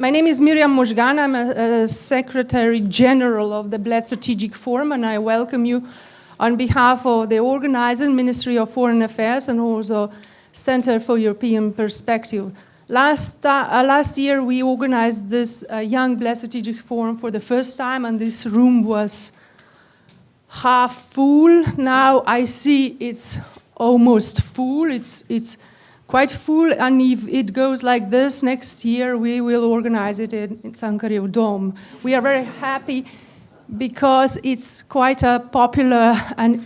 My name is Miriam Mojgan. I'm a Secretary General of the Bled Strategic Forum, and I welcome you on behalf of the organizer, Ministry of Foreign Affairs, and also Center for European Perspective. Last year, we organized this Young Bled Strategic Forum for the first time, and this room was half full. Now I see it's almost full. It's quite full, and if it goes like this, next year we will organize it in Sankhariev Dome. We are very happy because it's quite a popular and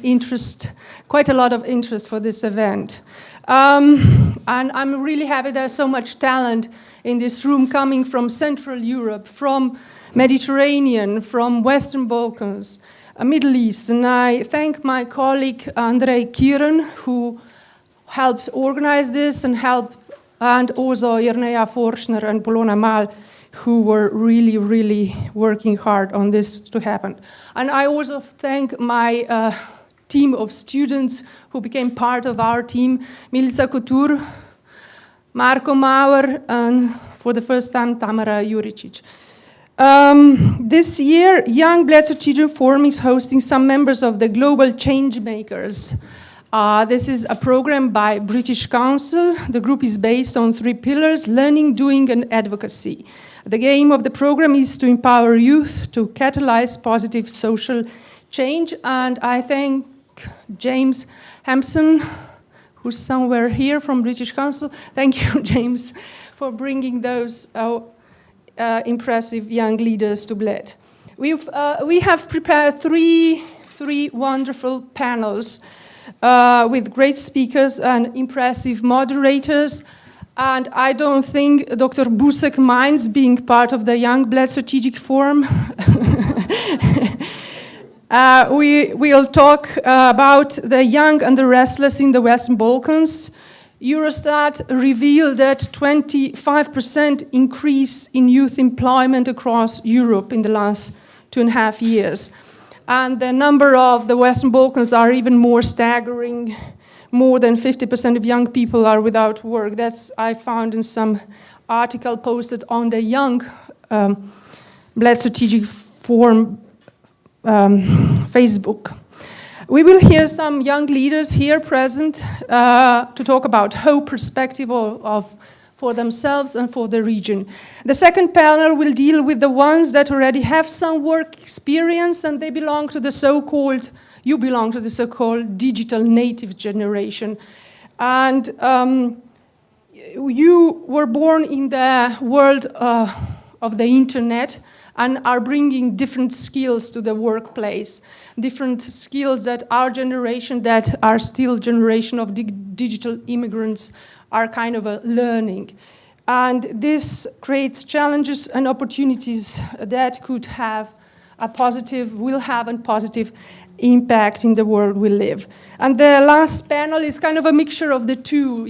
quite a lot of interest for this event. And I'm really happy there's so much talent in this room coming from Central Europe, from Mediterranean, from Western Balkans, Middle East. And I thank my colleague Andrei Kiran, who helped organize this, and also Irnea Forschner and Polona Mal, who were really working hard on this to happen. And I also thank my team of students who became part of our team, Milica Couture, Marko Mauer, and for the first time, Tamara Juricic. This year, Young Bled Strategic Forum is hosting some members of the Global Changemakers. This is a program by British Council. The group is based on 3 pillars: learning, doing, and advocacy. The aim of the program is to empower youth to catalyze positive social change. And I thank James Hampson, who's somewhere here from British Council. Thank you, James, for bringing those impressive young leaders to Bled. We have prepared three wonderful panels with great speakers and impressive moderators. And I don't think Dr. Busek minds being part of the Young Bled Strategic Forum. We'll talk about the young and the restless in the Western Balkans. Eurostat revealed that 25% increase in youth employment across Europe in the last 2.5 years. And the number of the Western Balkans are even more staggering. More than 50% of young people are without work. That's I found in some article posted on the Young Bled Strategic Forum Facebook. We will hear some young leaders here present to talk about hope, perspective for themselves and for the region. The second panel will deal with the ones that already have some work experience, and they belong to the so-called, you belong to the so-called digital native generation. And you were born in the world of the internet and are bringing different skills to the workplace, different skills that our generation, that are still generation of digital immigrants, are kind of learning. And this creates challenges and opportunities that could have will have a positive impact in the world we live. And the last panel is kind of a mixture of the two,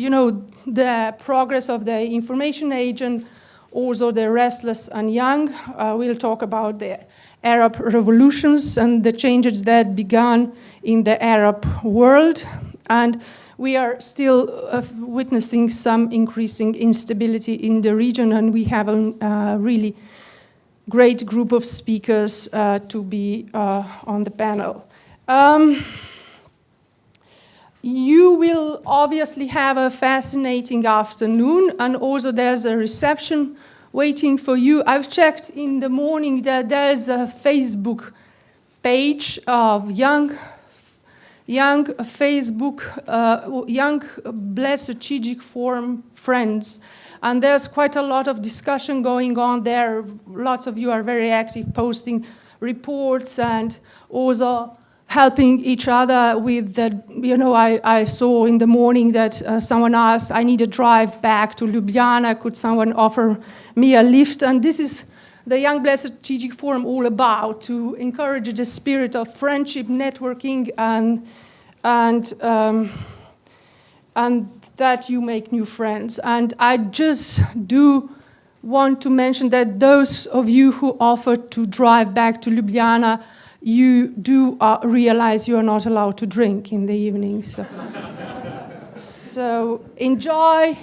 the progress of the information age and also the restless and young. We'll talk about the Arab revolutions and the changes that began in the Arab world. And we are still witnessing some increasing instability in the region, and we have a really great group of speakers to be on the panel. You will obviously have a fascinating afternoon, and also there's a reception waiting for you. I've checked in the morning that there's a Facebook page of young Bled Strategic Forum friends. And there's quite a lot of discussion going on there. Lots of you are very active, posting reports and also helping each other with the, I saw in the morning that someone asked, I need a drive back to Ljubljana, could someone offer me a lift? And this is the Young Bled Strategic Forum all about, to encourage the spirit of friendship, networking, and that you make new friends. And I just do want to mention that those of you who offered to drive back to Ljubljana, you do realize you are not allowed to drink in the evening. So enjoy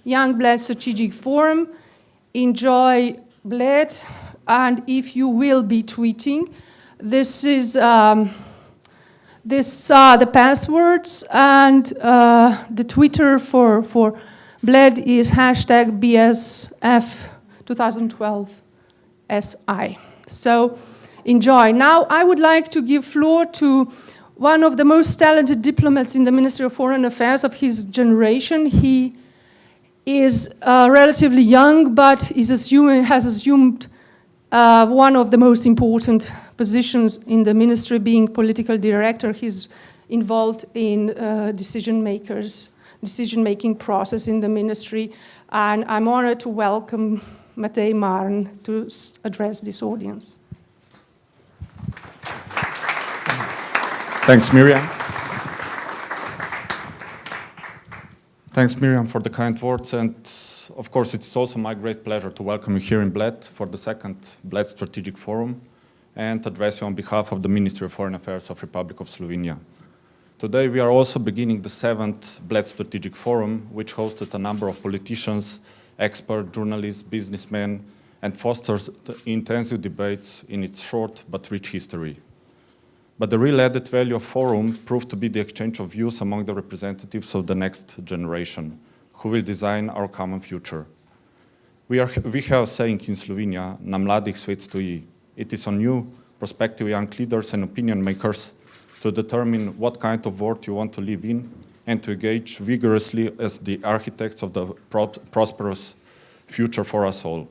Young Bled Strategic Forum. enjoy Bled, and if you will be tweeting, this is the passwords, and the Twitter for Bled is hashtag BSF 2012 SI. So enjoy. Now I would like to give floor to one of the most talented diplomats in the Ministry of Foreign Affairs of his generation. He is relatively young, but has assumed one of the most important positions in the ministry, being political director. He's involved in decision-making process in the ministry, and I'm honored to welcome Matej Marn to address this audience. Thanks, Miriam. Thanks, Miriam, for the kind words, and of course, it's also my great pleasure to welcome you here in Bled for the second Bled Strategic Forum and address you on behalf of the Ministry of Foreign Affairs of Republic of Slovenia. Today, we are also beginning the seventh Bled Strategic Forum, which hosted a number of politicians, experts, journalists, businessmen, and fosters intensive debates in its short but rich history. But the real added value of Forum proved to be the exchange of views among the representatives of the next generation, who will design our common future. We have a saying in Slovenia, na mladih svet stoji. It is on you, prospective young leaders and opinion makers, to determine what kind of world you want to live in and to engage vigorously as the architects of the prosperous future for us all.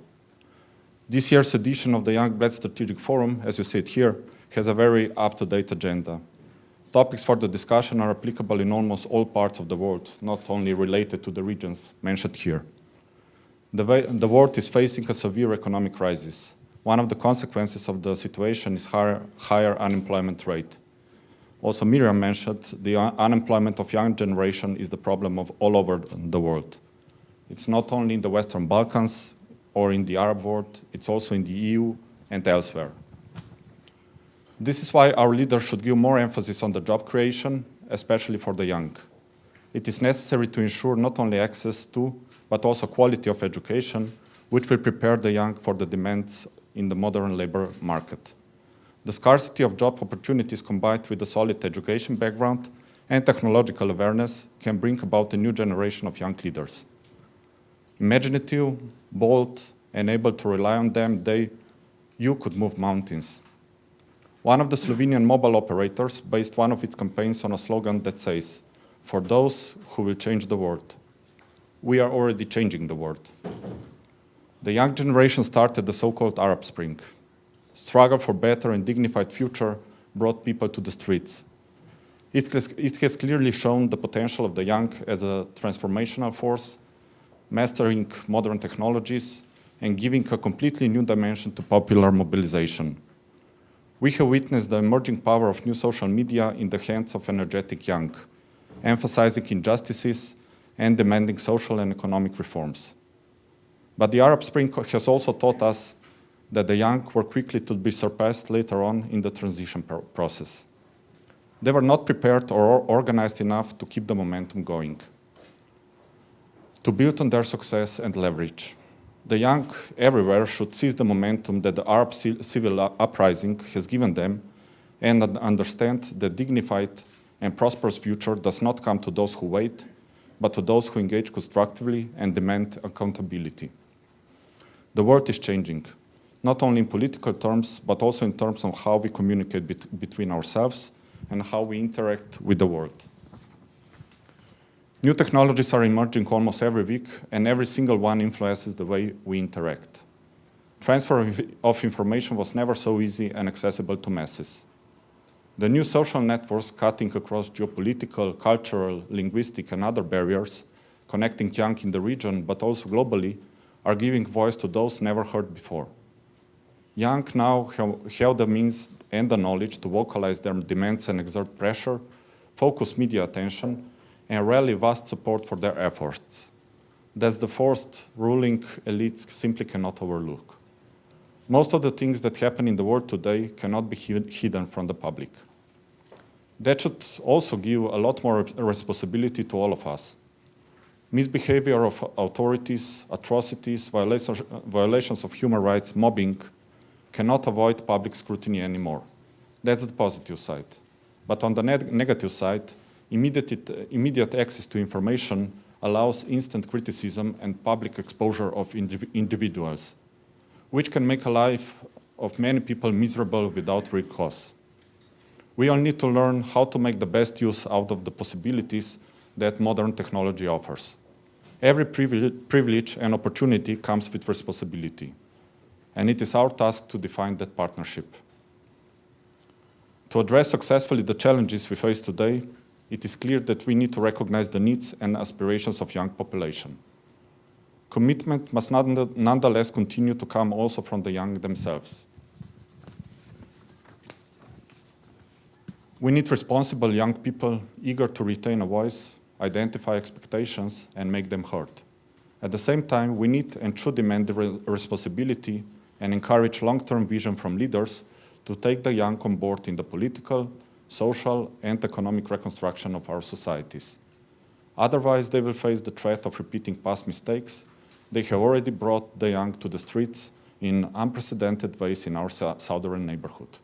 This year's edition of the Young Bled Strategic Forum, as you see it here, has a very up-to-date agenda. Topics for the discussion are applicable in almost all parts of the world, not only related to the regions mentioned here. The world is facing a severe economic crisis. One of the consequences of the situation is higher unemployment rate. Also, Miriam mentioned the unemployment of young generation is the problem of all over the world. It's not only in the Western Balkans or in the Arab world, it's also in the EU and elsewhere. This is why our leaders should give more emphasis on the job creation, especially for the young. It is necessary to ensure not only access to, but also quality of education, which will prepare the young for the demands in the modern labor market. The scarcity of job opportunities combined with a solid education background and technological awareness can bring about a new generation of young leaders. Imaginative, bold, and able to rely on them, you could move mountains. One of the Slovenian mobile operators based one of its campaigns on a slogan that says, "For those who will change the world." We are already changing the world. The young generation started the so-called Arab Spring. Struggle for better and dignified future brought people to the streets. It has clearly shown the potential of the young as a transformational force, mastering modern technologies and giving a completely new dimension to popular mobilization. We have witnessed the emerging power of new social media in the hands of energetic young, emphasizing injustices and demanding social and economic reforms. But the Arab Spring has also taught us that the young were quickly to be surpassed later on in the transition process. They were not prepared or organized enough to keep the momentum going, to build on their success and leverage. The young everywhere should seize the momentum that the Arab civil uprising has given them and understand that dignified and prosperous future does not come to those who wait, but to those who engage constructively and demand accountability. The world is changing, not only in political terms, but also in terms of how we communicate between ourselves and how we interact with the world. New technologies are emerging almost every week, and every single one influences the way we interact. Transfer of information was never so easy and accessible to masses. The new social networks cutting across geopolitical, cultural, linguistic, and other barriers, connecting young in the region, but also globally, are giving voice to those never heard before. Young now have the means and the knowledge to vocalize their demands and exert pressure, focus media attention, and rally vast support for their efforts. That's the forced ruling elites simply cannot overlook. Most of the things that happen in the world today cannot be hidden from the public. That should also give a lot more responsibility to all of us. Misbehavior of authorities, atrocities, violations of human rights, mobbing cannot avoid public scrutiny anymore. That's the positive side. But on the negative side, immediate access to information allows instant criticism and public exposure of individuals, which can make a life of many people miserable without real cause. We all need to learn how to make the best use out of the possibilities that modern technology offers. Every privilege and opportunity comes with responsibility, and it is our task to define that partnership. To address successfully the challenges we face today, it is clear that we need to recognize the needs and aspirations of young population. Commitment must nonetheless continue to come also from the young themselves. We need responsible young people eager to retain a voice, identify expectations, and make them heard. At the same time, we need and should demand the responsibility and encourage long-term vision from leaders to take the young on board in the political, social, and economic reconstruction of our societies. Otherwise, they will face the threat of repeating past mistakes. They have already brought the young to the streets in unprecedented ways in our southern neighborhood.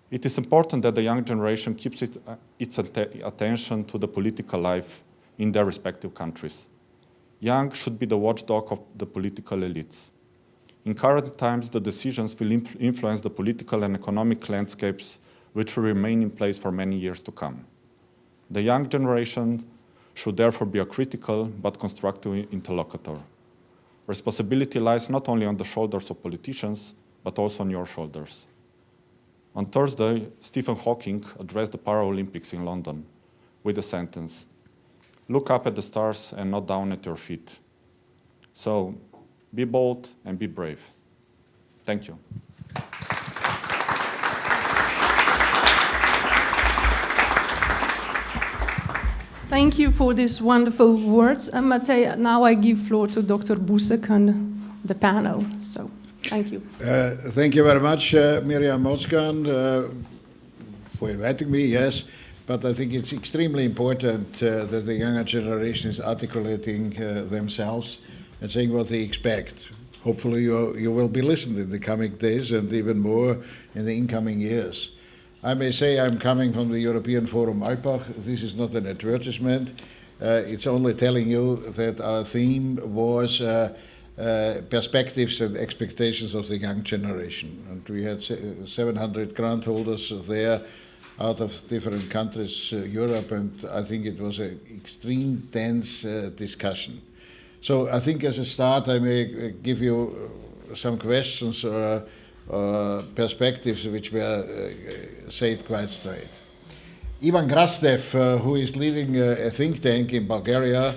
It is important that the young generation keeps its attention to the political life in their respective countries. Young should be the watchdog of the political elites. In current times, the decisions will influence the political and economic landscapes which will remain in place for many years to come. The young generation should therefore be a critical but constructive interlocutor. Responsibility lies not only on the shoulders of politicians, but also on your shoulders. On Thursday, Stephen Hawking addressed the Paralympics in London with the sentence, "Look up at the stars and not down at your feet." So, be bold and be brave. Thank you. Thank you for these wonderful words. Matej, now I give floor to Dr. Busek and the panel. So, thank you. Thank you very much, Miriam Moskan, for inviting me, yes. But I think it's extremely important that the younger generation is articulating themselves and saying what they expect. Hopefully you will be listened in the coming days and even more in the incoming years. I may say I'm coming from the European Forum Alpbach. This is not an advertisement. It's only telling you that our theme was perspectives and expectations of the young generation. And we had 700 grant holders there out of different countries, Europe, and I think it was an extreme dense discussion. So I think as a start I may give you some questions or perspectives which were said quite straight. Ivan Krastev, who is leading a think tank in Bulgaria,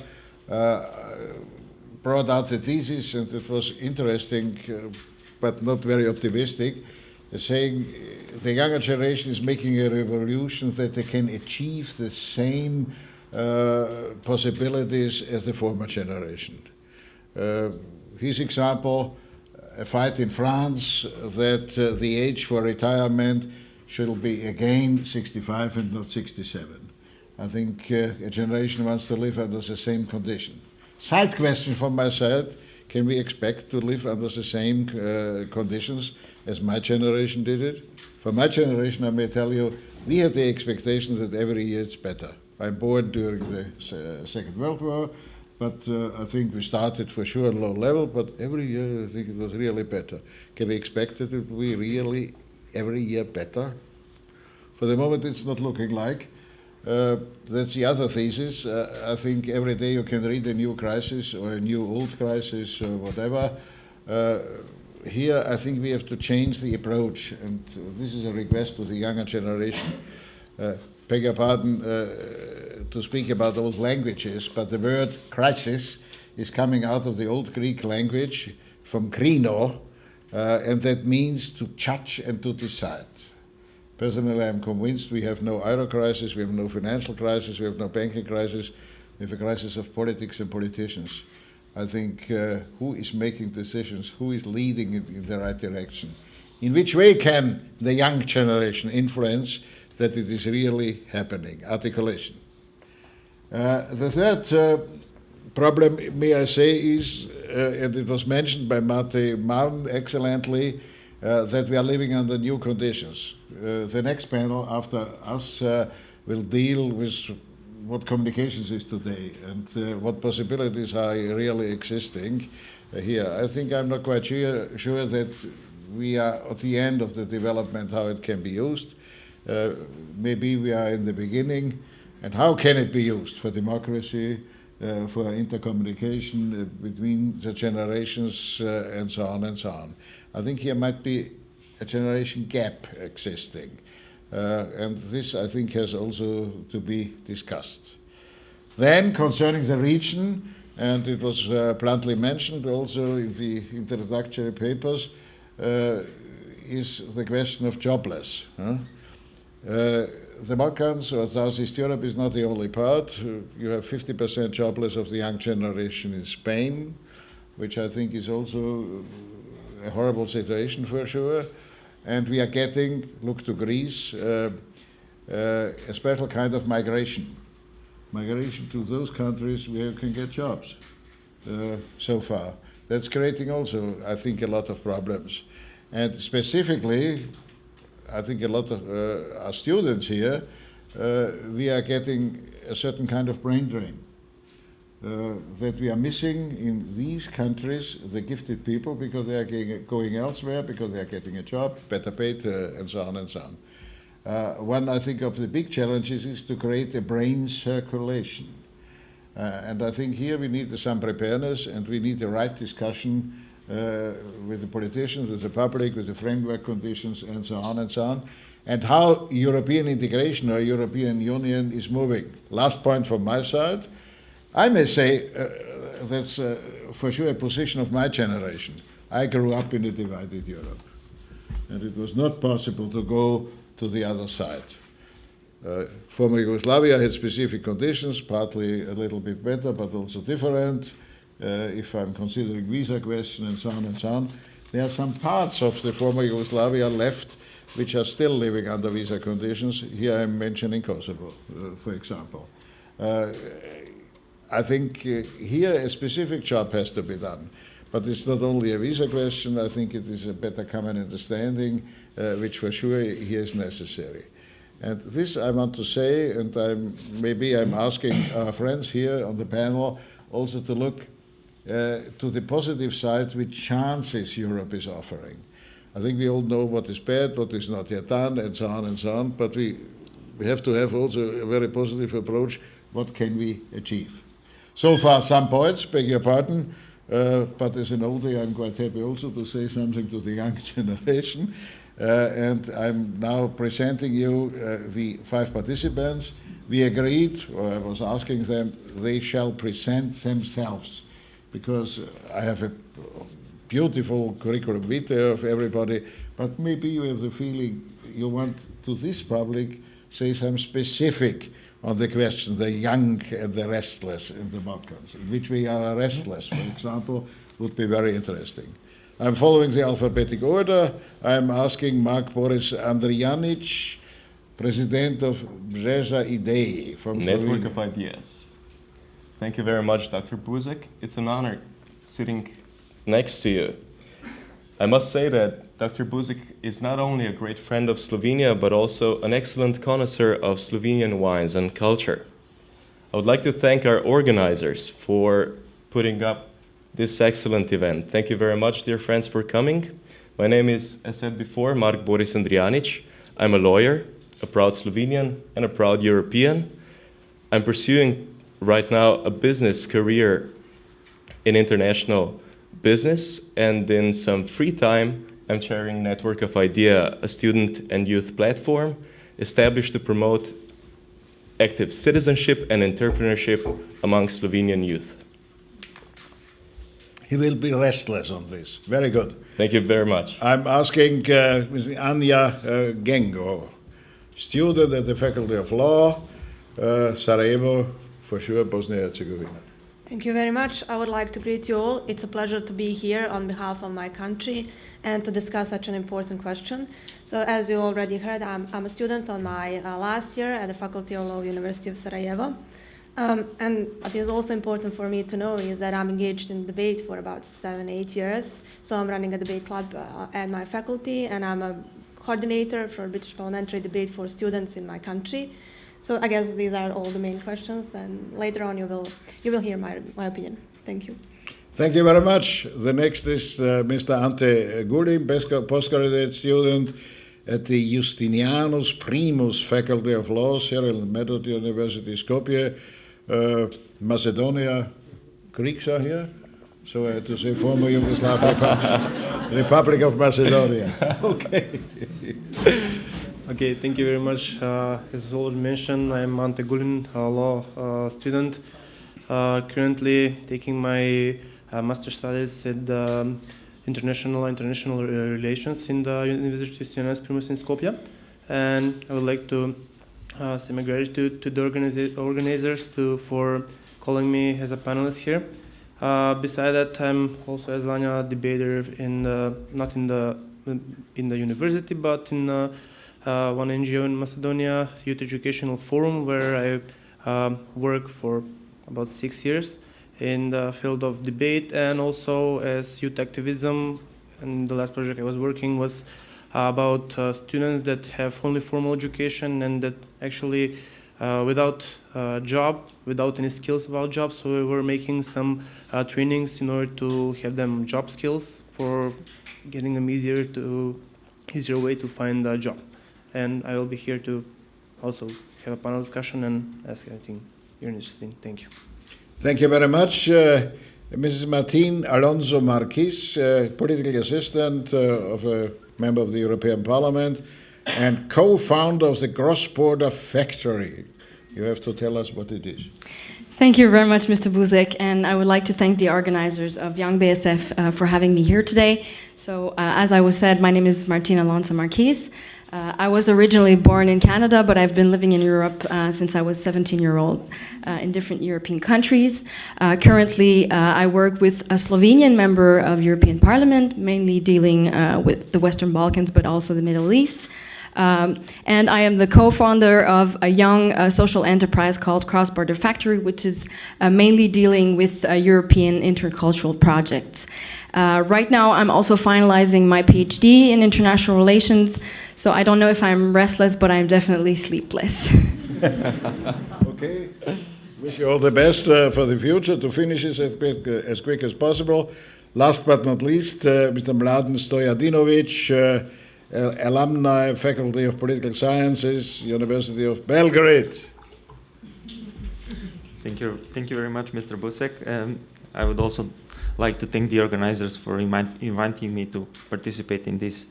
brought out a thesis, and it was interesting but not very optimistic, saying the younger generation is making a revolution that they can achieve the same possibilities as the former generation. His example, a fight in France that the age for retirement should be again 65 and not 67. I think a generation wants to live under the same condition. Side question from my side, can we expect to live under the same conditions as my generation did it? For my generation, I may tell you, we have the expectation that every year it's better. I'm born during the Second World War, but I think we started for sure at low level, but every year I think it was really better. Can we expect that it will be really every year better? For the moment it's not looking like. That's the other thesis. I think every day you can read a new crisis or a new old crisis or whatever. Here I think we have to change the approach, and this is a request to the younger generation. Beg your pardon to speak about old languages, but the word crisis is coming out of the old Greek language from krino, and that means to judge and to decide. Personally, I'm convinced we have no euro crisis, we have no financial crisis, we have no banking crisis, we have a crisis of politics and politicians. I think who is making decisions, who is leading it in the right direction? In which way can the young generation influence that it is really happening? Articulation. The third problem, may I say, is, and it was mentioned by Mate Marn excellently, that we are living under new conditions. The next panel after us will deal with what communications is today and what possibilities are really existing here. I think I'm not quite sure that we are at the end of the development, how it can be used. Maybe we are in the beginning, and how can it be used for democracy, for intercommunication between the generations, and so on and so on. I think here might be a generation gap existing. And this, I think, has also to be discussed. Then, concerning the region, and it was bluntly mentioned also in the introductory papers, is the question of jobless. The Balkans or Southeast Europe is not the only part. You have 50% jobless of the young generation in Spain, which I think is also a horrible situation for sure. And we are getting, look to Greece, a special kind of migration. Migration to those countries where you can get jobs so far. That's creating also, I think, a lot of problems. And specifically, I think a lot of our students here, we are getting a certain kind of brain drain. That we are missing in these countries the gifted people because they are going elsewhere, because they are getting a job, better paid, and so on and so on. One, I think, of the big challenges is to create a brain circulation. And I think here we need some preparedness and we need the right discussion with the politicians, with the public, with the framework conditions, and so on and so on, and how European integration or European Union is moving. Last point from my side. I may say that's for sure a position of my generation. I grew up in a divided Europe, and it was not possible to go to the other side. Former Yugoslavia had specific conditions, partly a little bit better, but also different. If I'm considering visa question and so on and so on, there are some parts of the former Yugoslavia left which are still living under visa conditions. Here I'm mentioning Kosovo, for example. I think here a specific job has to be done. But it's not only a visa question, I think it is a better common understanding, which for sure here is necessary. And this I want to say, and maybe I'm asking our friends here on the panel also to look to the positive side, which chances Europe is offering. I think we all know what is bad, what is not yet done, and so on and so on, but we have to have also a very positive approach. What can we achieve? So far, some points, beg your pardon, but as an oldie, I'm quite happy also to say something to the young generation. And I'm now presenting you the 5 participants. We agreed, or I was asking them, they shall present themselves, because I have a beautiful curriculum vitae of everybody, but maybe you have the feeling you want to this public say some specific on the question, the young and the restless in the Balkans, in which we are restless, for example, would be very interesting. I'm following the alphabetic order. I'm asking Mark Boris Andrijanic, President of Mreža Idej from Network Slovenia. of Ideas. Thank you very much, Dr. Buzek. It's an honor sitting next to you. I must say that Dr. Buzek is not only a great friend of Slovenia, but also an excellent connoisseur of Slovenian wines and culture. I would like to thank our organizers for putting up this excellent event. Thank you very much, dear friends, for coming. My name is, as said before, Mark Boris Andrijanic. I'm a lawyer, a proud Slovenian, and a proud European. I'm pursuing right now a business career in international business, and in some free time, I'm chairing Network of Idea, a student and youth platform established to promote active citizenship and entrepreneurship among Slovenian youth. He will be restless on this. Very good. Thank you very much. I'm asking Ms. Anja Gengo, student at the Faculty of Law, Sarajevo, for sure, Bosnia-Herzegovina. Thank you very much. I would like to greet you all. It's a pleasure to be here on behalf of my country and to discuss such an important question. So as you already heard, I'm a student on my last year at the Faculty of Law, University of Sarajevo. And what is also important for me to know is that I'm engaged in debate for about 7-8 years. So I'm running a debate club at my faculty, and I'm a coordinator for British parliamentary debate for students in my country. So I guess these are all the main questions, and later on you will hear my opinion. Thank you. Thank you very much. The next is Mr. Ante Gulin, postgraduate student at the Justinianus Primus Faculty of Law, Cyril Method University, Skopje, Macedonia. Greeks are here, so I had to say former Yugoslav Republic of Macedonia. Okay. Okay, thank you very much. As already mentioned, I'm Ante Gulin, a law student, currently taking my master's studies at international relations in the University of Justinianus Primus in Skopje, and I would like to say my gratitude to the organizers for calling me as a panelist here. Beside that, I'm also as a debater not in the university, but in one NGO in Macedonia, Youth Educational Forum, where I work for about 6 years in the field of debate and also as youth activism. And the last project I was working was about students that have only formal education and that actually without job, without any skills about jobs. So we were making some trainings in order to have them job skills for getting them easier way to find a job. And I will be here to also have a panel discussion and ask anything you're interested in. Thank you. Thank you very much. Mrs. Martine Alonso Marquis, political assistant of a member of the European Parliament and co-founder of the Cross Border Factory. You have to tell us what it is. Thank you very much, Mr. Buzek, and I would like to thank the organizers of Young BSF for having me here today. So, as I was said, my name is Martine Alonso Marquis. I was originally born in Canada, but I've been living in Europe since I was 17-year-old in different European countries. Currently, I work with a Slovenian member of European Parliament, mainly dealing with the Western Balkans, but also the Middle East. And I am the co-founder of a young social enterprise called Cross Border Factory, which is mainly dealing with European intercultural projects. Right now, I'm also finalizing my PhD in international relations, so I don't know if I'm restless, but I'm definitely sleepless. Okay. Wish you all the best for the future to finish this as quick as possible. Last but not least, Mr. Mladen Stojadinovic, alumni, Faculty of Political Sciences, University of Belgrade. Thank you very much, Mr. Busek. I would also like to thank the organizers for inviting me to participate in this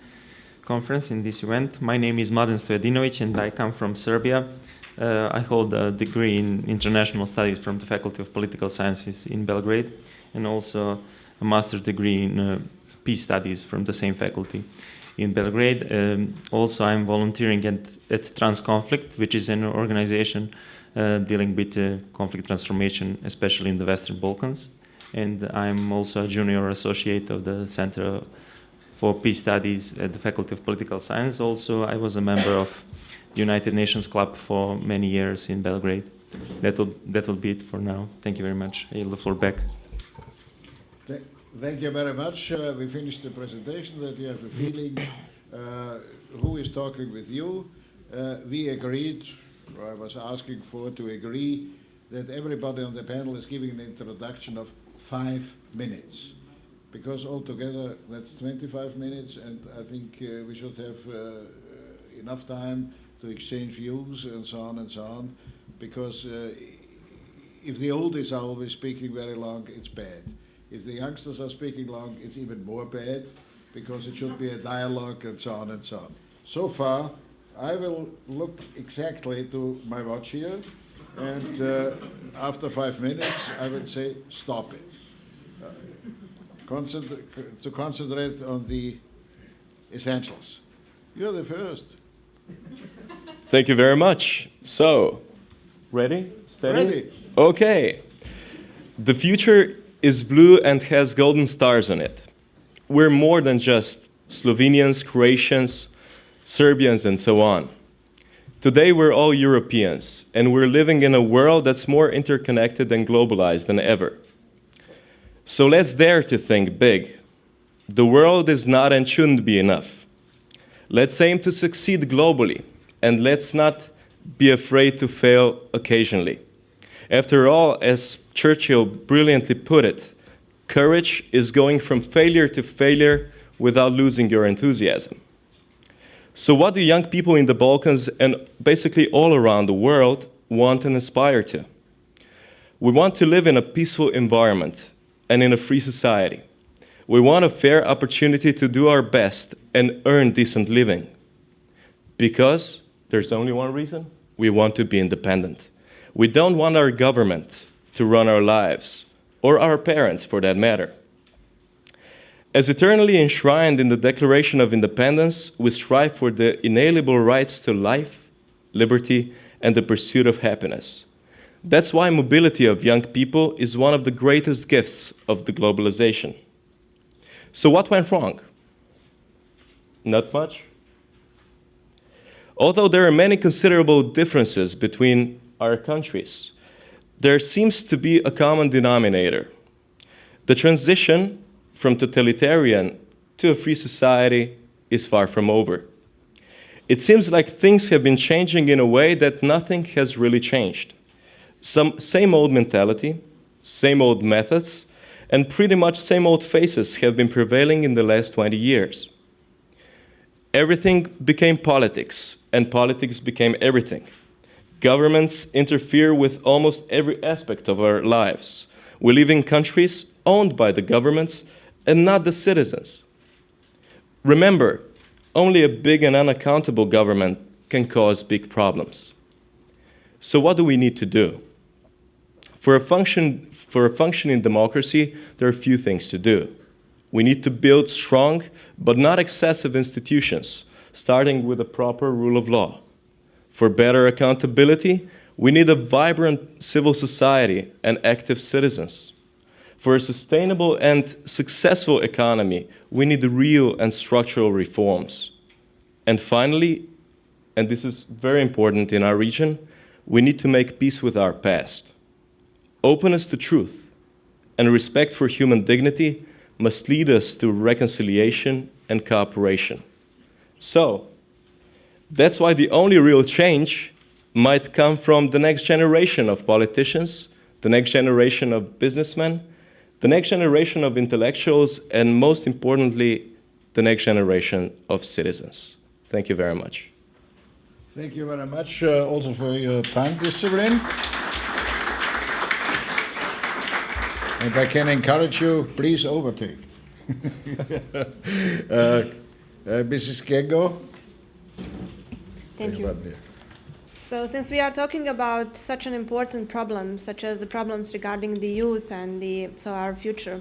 conference, in this event. My name is Mladen Stojadinovic and I come from Serbia. I hold a degree in international studies from the Faculty of Political Sciences in Belgrade and also a master's degree in peace studies from the same faculty in Belgrade. Also, I'm volunteering at Transconflict, which is an organization dealing with conflict transformation, especially in the Western Balkans. And I'm also a junior associate of the Center for Peace Studies at the Faculty of Political Science. Also, I was a member of the United Nations Club for many years in Belgrade. That will be it for now. Thank you very much. I yield the floor back. Thank you very much. We finished the presentation, that you have a feeling who is talking with you. We agreed, or I was asking to agree, that everybody on the panel is giving an introduction of 5 minutes, because altogether that's 25 minutes, and I think we should have enough time to exchange views and so on, because if the oldies are always speaking very long, it's bad. If the youngsters are speaking long, it's even more bad, because it should be a dialogue and so on. So far, I will look exactly to my watch here, and after 5 minutes, I would say, stop it. To concentrate on the essentials. You're the first. Thank you very much. So, ready? Steady? Ready. Okay. The future is blue and has golden stars on it. We're more than just Slovenians, Croatians, Serbians, and so on. Today, we're all Europeans, and we're living in a world that's more interconnected and globalized than ever. So let's dare to think big. The world is not and shouldn't be enough. Let's aim to succeed globally, and let's not be afraid to fail occasionally. After all, as Churchill brilliantly put it, courage is going from failure to failure without losing your enthusiasm. So what do young people in the Balkans and basically all around the world want and aspire to? We want to live in a peaceful environment and in a free society. We want a fair opportunity to do our best and earn decent living. Because there's only one reason: we want to be independent. We don't want our government to run our lives, or our parents for that matter. As eternally enshrined in the Declaration of Independence, we strive for the inalienable rights to life, liberty, and the pursuit of happiness. That's why mobility of young people is one of the greatest gifts of the globalization. So what went wrong? Not much. Although there are many considerable differences between our countries, there seems to be a common denominator. The transition from totalitarian to a free society is far from over. It seems like things have been changing in a way that nothing has really changed. Same old mentality, same old methods, and pretty much same old faces have been prevailing in the last 20 years. Everything became politics, and politics became everything. Governments interfere with almost every aspect of our lives. We live in countries owned by the governments and not the citizens. Remember, only a big and unaccountable government can cause big problems. So what do we need to do? For a functioning democracy, there are a few things to do. We need to build strong but not excessive institutions, starting with a proper rule of law. For better accountability, we need a vibrant civil society and active citizens. For a sustainable and successful economy, we need real and structural reforms. And finally, and this is very important in our region, we need to make peace with our past. Openness to truth and respect for human dignity must lead us to reconciliation and cooperation. So, that's why the only real change might come from the next generation of politicians, the next generation of businessmen, the next generation of intellectuals, and most importantly, the next generation of citizens. Thank you very much. Thank you very much also for your time discipline. And I can encourage you, please overtake. Mrs. Gengo. Thank you. So since we are talking about such an important problem, such as the problems regarding the youth and our future,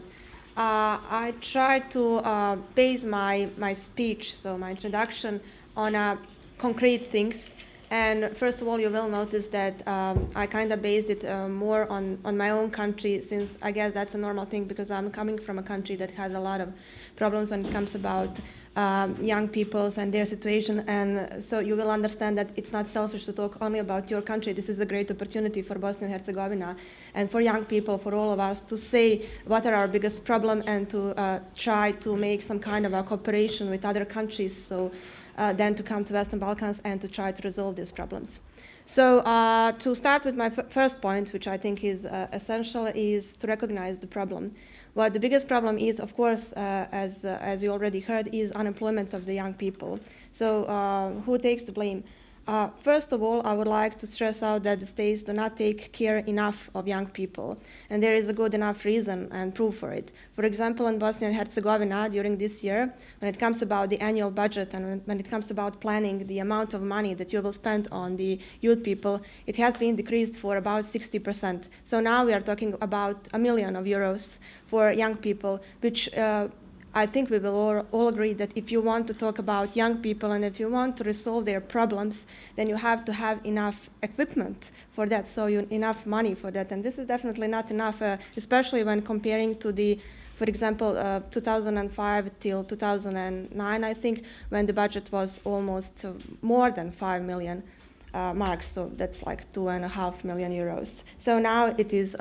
I try to base my speech, so my introduction, on concrete things. And first of all, you will notice that I kind of based it more on my own country, since I guess that's a normal thing, because I'm coming from a country that has a lot of problems when it comes about young people and their situation. And so you will understand that it's not selfish to talk only about your country. This is a great opportunity for Bosnia and Herzegovina and for young people, for all of us, to say what are our biggest problems and to try to make some kind of a cooperation with other countries. So then to come to Western Balkans and to try to resolve these problems. So to start with my first point, which I think is essential, is to recognize the problem. What the biggest problem is, of course, as you already heard, is unemployment of the young people. So who takes the blame? First of all, I would like to stress out that the states do not take care enough of young people, and there is a good enough reason and proof for it. For example, in Bosnia and Herzegovina during this year, when it comes about the annual budget and when it comes about planning the amount of money that you will spend on the youth people, it has been decreased for about 60%. So now we are talking about €1 million for young people, which I think we will all agree that if you want to talk about young people and if you want to resolve their problems, then you have to have enough equipment for that, so enough money for that. And this is definitely not enough, especially when comparing to the, for example, 2005 till 2009, I think, when the budget was almost more than 5 million. marks, so that's like 2.5 million euros. So now it is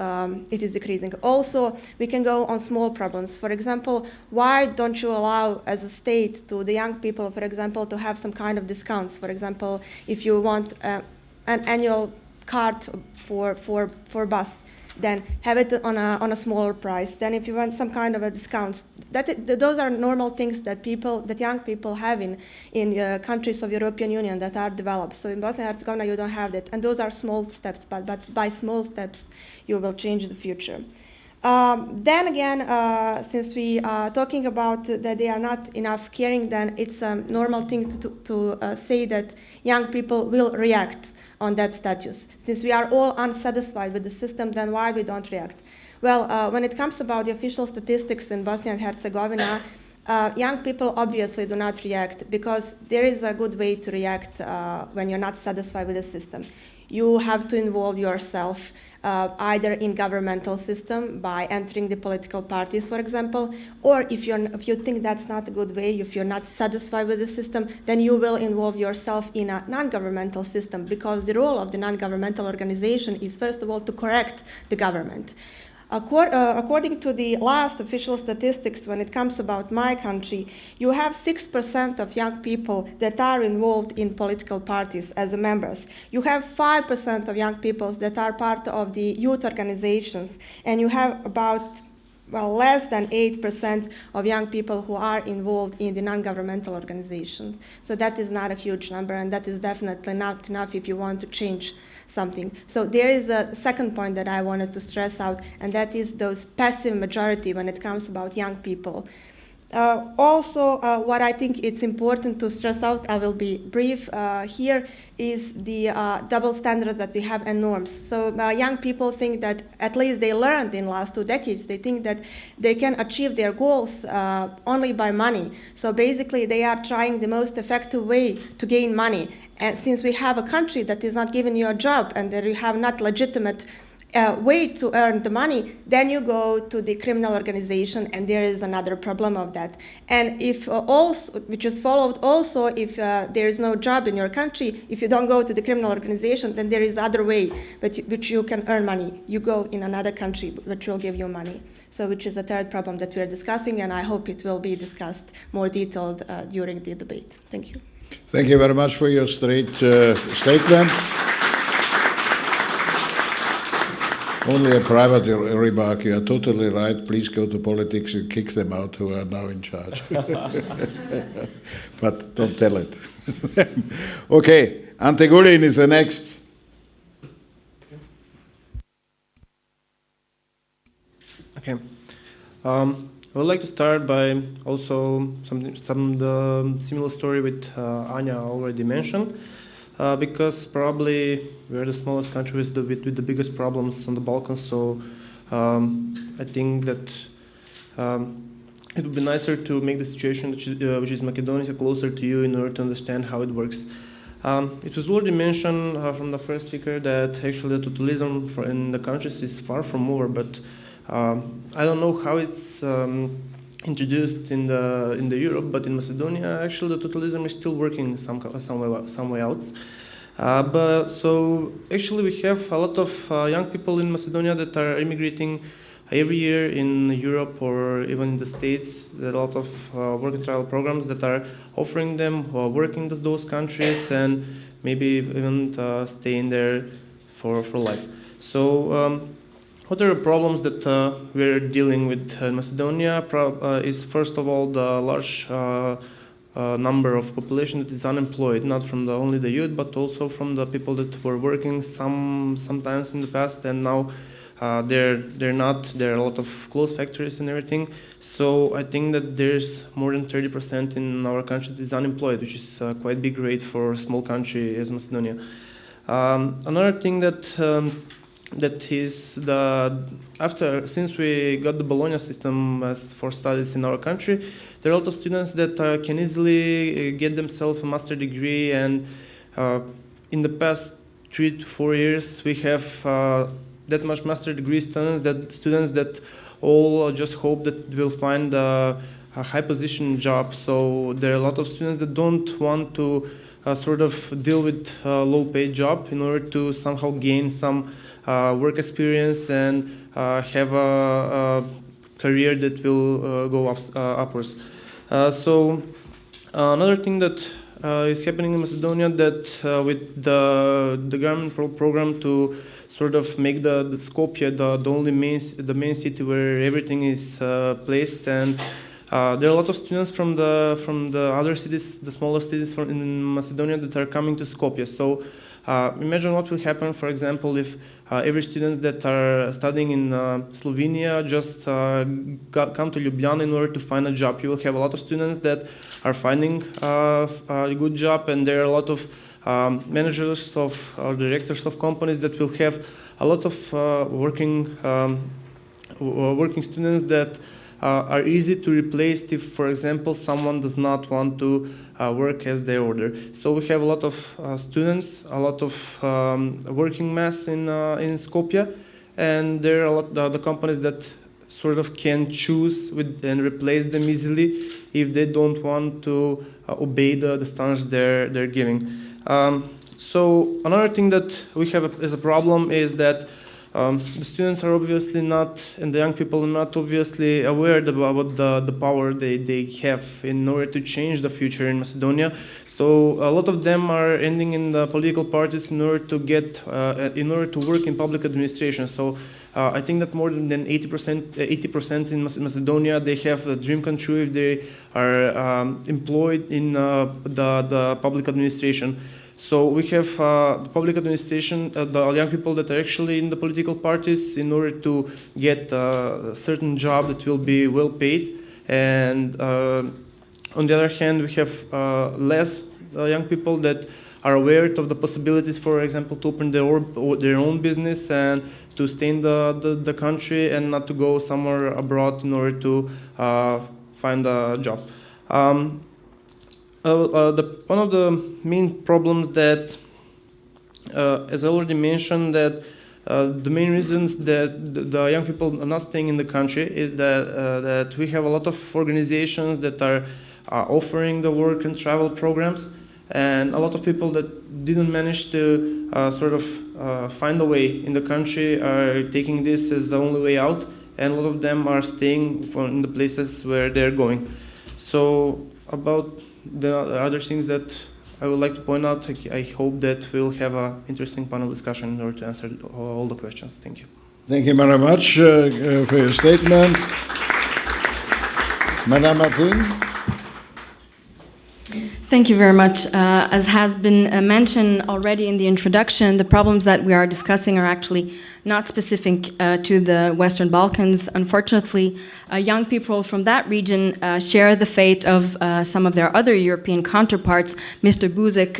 decreasing. Also, we can go on small problems. For example, why don't you allow as a state to the young people, for example, to have some kind of discounts? For example, if you want an annual card for bus, then have it on a smaller price. Then if you want some kind of a discount, those are normal things that young people have in countries of European Union that are developed. So in Bosnia and Herzegovina you don't have that, and those are small steps. But by small steps you will change the future. Then again, since we are talking about that they are not enough caring, then it's a normal thing to say that young people will react on that status. Since we are all unsatisfied with the system, then why we don't react? Well, when it comes about the official statistics in Bosnia and Herzegovina, young people obviously do not react, because there is a good way to react when you're not satisfied with the system. You have to involve yourself either in governmental system by entering the political parties, for example, or if you think that's not a good way, if you're not satisfied with the system, then you will involve yourself in a non-governmental system, because the role of the non-governmental organization is, first of all, to correct the government. According to the last official statistics, when it comes about my country, you have 6% of young people that are involved in political parties as members. You have 5% of young people that are part of the youth organizations, and you have about less than 8% of young people who are involved in the non-governmental organizations. So that is not a huge number, and that is definitely not enough if you want to change something. So there is a second point that I wanted to stress out, and that is those passive majority when it comes about young people. Also, what I think it's important to stress out, I will be brief here, is the double standards that we have and norms. So young people think that, at least they learned in the last 2 decades, they think that they can achieve their goals only by money. So basically they are trying the most effective way to gain money. And since we have a country that is not giving you a job and that you have not legitimate way to earn the money, then you go to the criminal organization, and there is another problem of that. And if also, which is followed also, if there is no job in your country, if you don't go to the criminal organization, then there is other way which you can earn money. You go in another country which will give you money. So which is a third problem that we are discussing, and I hope it will be discussed more detailed during the debate. Thank you. Thank you very much for your straight statement. Only a private remark. You are totally right. Please go to politics and kick them out who are now in charge. But don't tell it. Okay, Ante Gulin is the next. Okay. I would like to start by also some similar story with Anya already mentioned, because probably we're the smallest country with the biggest problems on the Balkans. So I think that it would be nicer to make the situation which is Macedonia closer to you in order to understand how it works. It was already mentioned from the first speaker that actually the totalism in the countries is far from over, but I don't know how it's introduced in the Europe, but in Macedonia, actually, the totalism is still working some way else. But so actually, we have a lot of young people in Macedonia that are immigrating every year in Europe or even in the States. There are a lot of work and travel programs that are offering them work in those countries and maybe even staying there for life. So. What are the problems that we're dealing with in Macedonia is, first of all, the large number of population that is unemployed, not from only the youth, but also from the people that were working sometimes in the past, and now they're not. There are a lot of closed factories and everything. So I think that there's more than 30% in our country that is unemployed, which is quite a big rate for a small country as Macedonia. Another thing that is since we got the Bologna system for studies in our country, there are a lot of students that can easily get themselves a master degree, and in the past 3 to 4 years we have that much master degree students that all just hope that will find a high position job. So there are a lot of students that don't want to sort of deal with low-paid job in order to somehow gain some work experience and have a career that will go upwards. So another thing that is happening in Macedonia, that with the government program to sort of make the Skopje the main city where everything is placed, and there are a lot of students from the other cities, the smaller cities in Macedonia, that are coming to Skopje. So imagine what will happen, for example, if every student that are studying in Slovenia just come to Ljubljana in order to find a job. You will have a lot of students that are finding a good job, and there are a lot of managers or directors of companies that will have a lot of working students that are easy to replace if, for example, someone does not want to work as they order. So we have a lot of students, a lot of working mass in Skopje, and there are a lot the companies that sort of can choose and replace them easily if they don't want to obey the standards they're giving. So another thing that we have as a problem is that the students are obviously not, and the young people are not obviously aware about the power they have in order to change the future in Macedonia. So a lot of them are ending in the political parties in order to work in public administration. So I think that more than 80% in Macedonia, they have a dream come true if they are employed in the public administration. So we have the public administration, the young people that are actually in the political parties in order to get a certain job that will be well paid. And on the other hand, we have less young people that are aware of the possibilities, for example, to open their own business and to stay in the country and not to go somewhere abroad in order to find a job. One of the main problems that, as I already mentioned, that the main reasons that the young people are not staying in the country is that we have a lot of organizations that are offering the work and travel programs, and a lot of people that didn't manage to sort of find a way in the country are taking this as the only way out, and a lot of them are staying in the places where they're going. So about the other things that I would like to point out, I hope that we'll have an interesting panel discussion in order to answer all the questions. Thank you. Thank you very much for your statement. Madame Martin. Thank you very much. As has been mentioned already in the introduction, the problems that we are discussing are actually not specific to the Western Balkans. Unfortunately, young people from that region share the fate of some of their other European counterparts. Mr. Buzek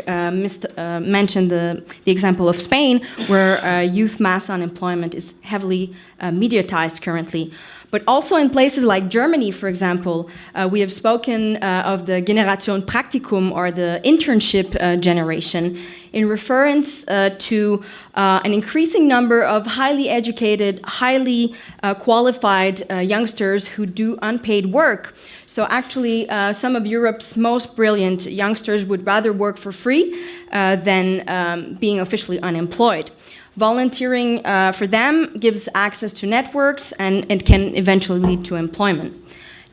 mentioned the example of Spain, where youth mass unemployment is heavily mediatized currently. But also in places like Germany, for example, we have spoken of the Generation Praktikum, or the internship generation, in reference to an increasing number of highly educated, highly qualified youngsters who do unpaid work. So actually, some of Europe's most brilliant youngsters would rather work for free than being officially unemployed. Volunteering for them gives access to networks, and it can eventually lead to employment.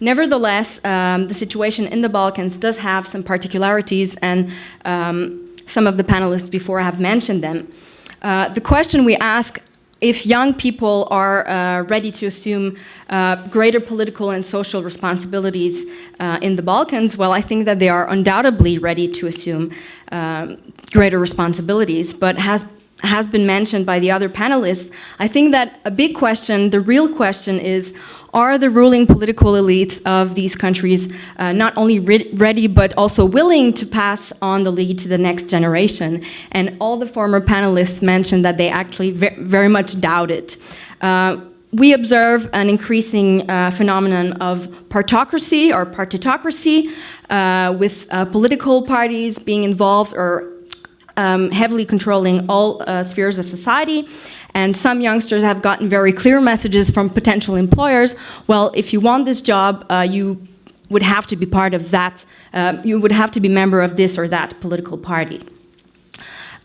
Nevertheless, the situation in the Balkans does have some particularities, and some of the panelists before have mentioned them. The question we ask, if young people are ready to assume greater political and social responsibilities in the Balkans, well, I think that they are undoubtedly ready to assume greater responsibilities, but has been mentioned by the other panelists, I think that a big question, the real question is, are the ruling political elites of these countries not only ready but also willing to pass on the lead to the next generation? And all the former panelists mentioned that they actually very much doubt it. We observe an increasing phenomenon of partocracy or partitocracy, with political parties being involved or heavily controlling all spheres of society. And some youngsters have gotten very clear messages from potential employers. Well, if you want this job, you would have to be part of that, you would have to be member of this or that political party.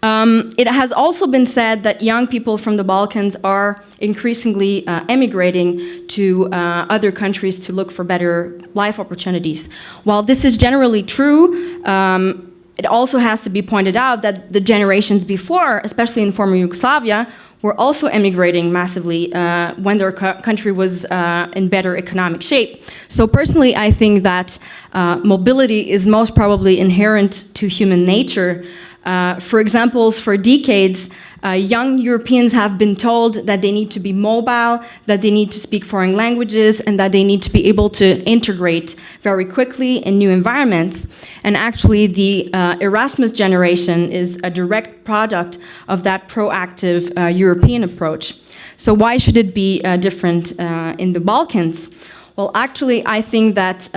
It has also been said that young people from the Balkans are increasingly emigrating to other countries to look for better life opportunities. While this is generally true, it also has to be pointed out that the generations before, especially in former Yugoslavia, were also emigrating massively when their country was in better economic shape. So personally, I think that mobility is most probably inherent to human nature. For example, for decades, young Europeans have been told that they need to be mobile, that they need to speak foreign languages, and that they need to be able to integrate very quickly in new environments. And actually, the Erasmus generation is a direct product of that proactive European approach. So why should it be different in the Balkans? Well, actually, I think that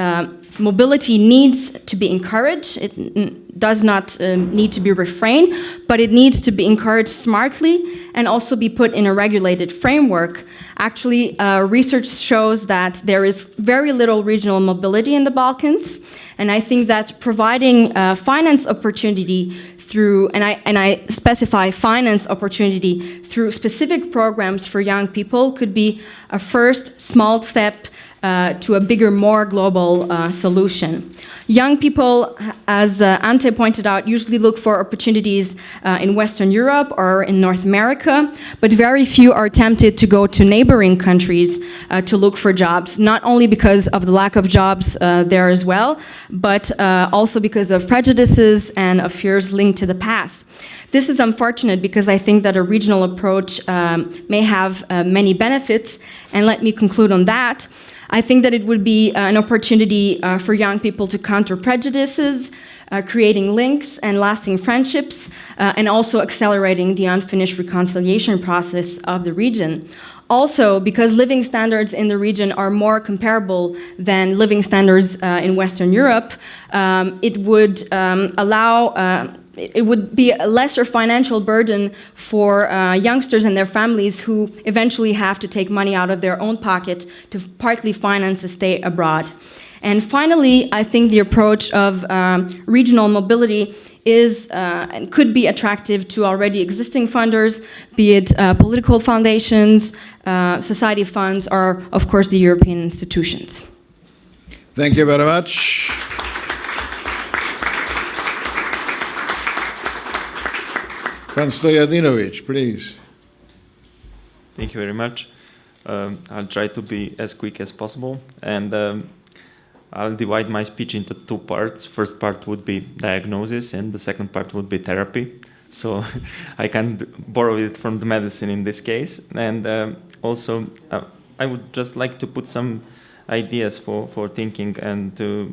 mobility needs to be encouraged. It does not need to be refrained, but it needs to be encouraged smartly and also be put in a regulated framework. Actually, research shows that there is very little regional mobility in the Balkans, and I think that providing finance opportunity through, and I specify finance opportunity through specific programs for young people could be a first small step to a bigger, more global solution. Young people, as Ante pointed out, usually look for opportunities in Western Europe or in North America, but very few are tempted to go to neighboring countries to look for jobs, not only because of the lack of jobs there as well, but also because of prejudices and of fears linked to the past. This is unfortunate because I think that a regional approach may have many benefits, and let me conclude on that. I think that it would be an opportunity for young people to counter prejudices, creating links and lasting friendships, and also accelerating the unfinished reconciliation process of the region. Also, because living standards in the region are more comparable than living standards in Western Europe, it would it would be a lesser financial burden for youngsters and their families who eventually have to take money out of their own pocket to partly finance a stay abroad. And finally, I think the approach of regional mobility is and could be attractive to already existing funders, be it political foundations, society funds, or of course the European institutions. Thank you very much. Pan Stojadinovic, please. Thank you very much. I'll try to be as quick as possible, and I'll divide my speech into two parts. First part would be diagnosis, and the second part would be therapy. So I can borrow it from the medicine in this case. And also, I would just like to put some ideas for thinking and to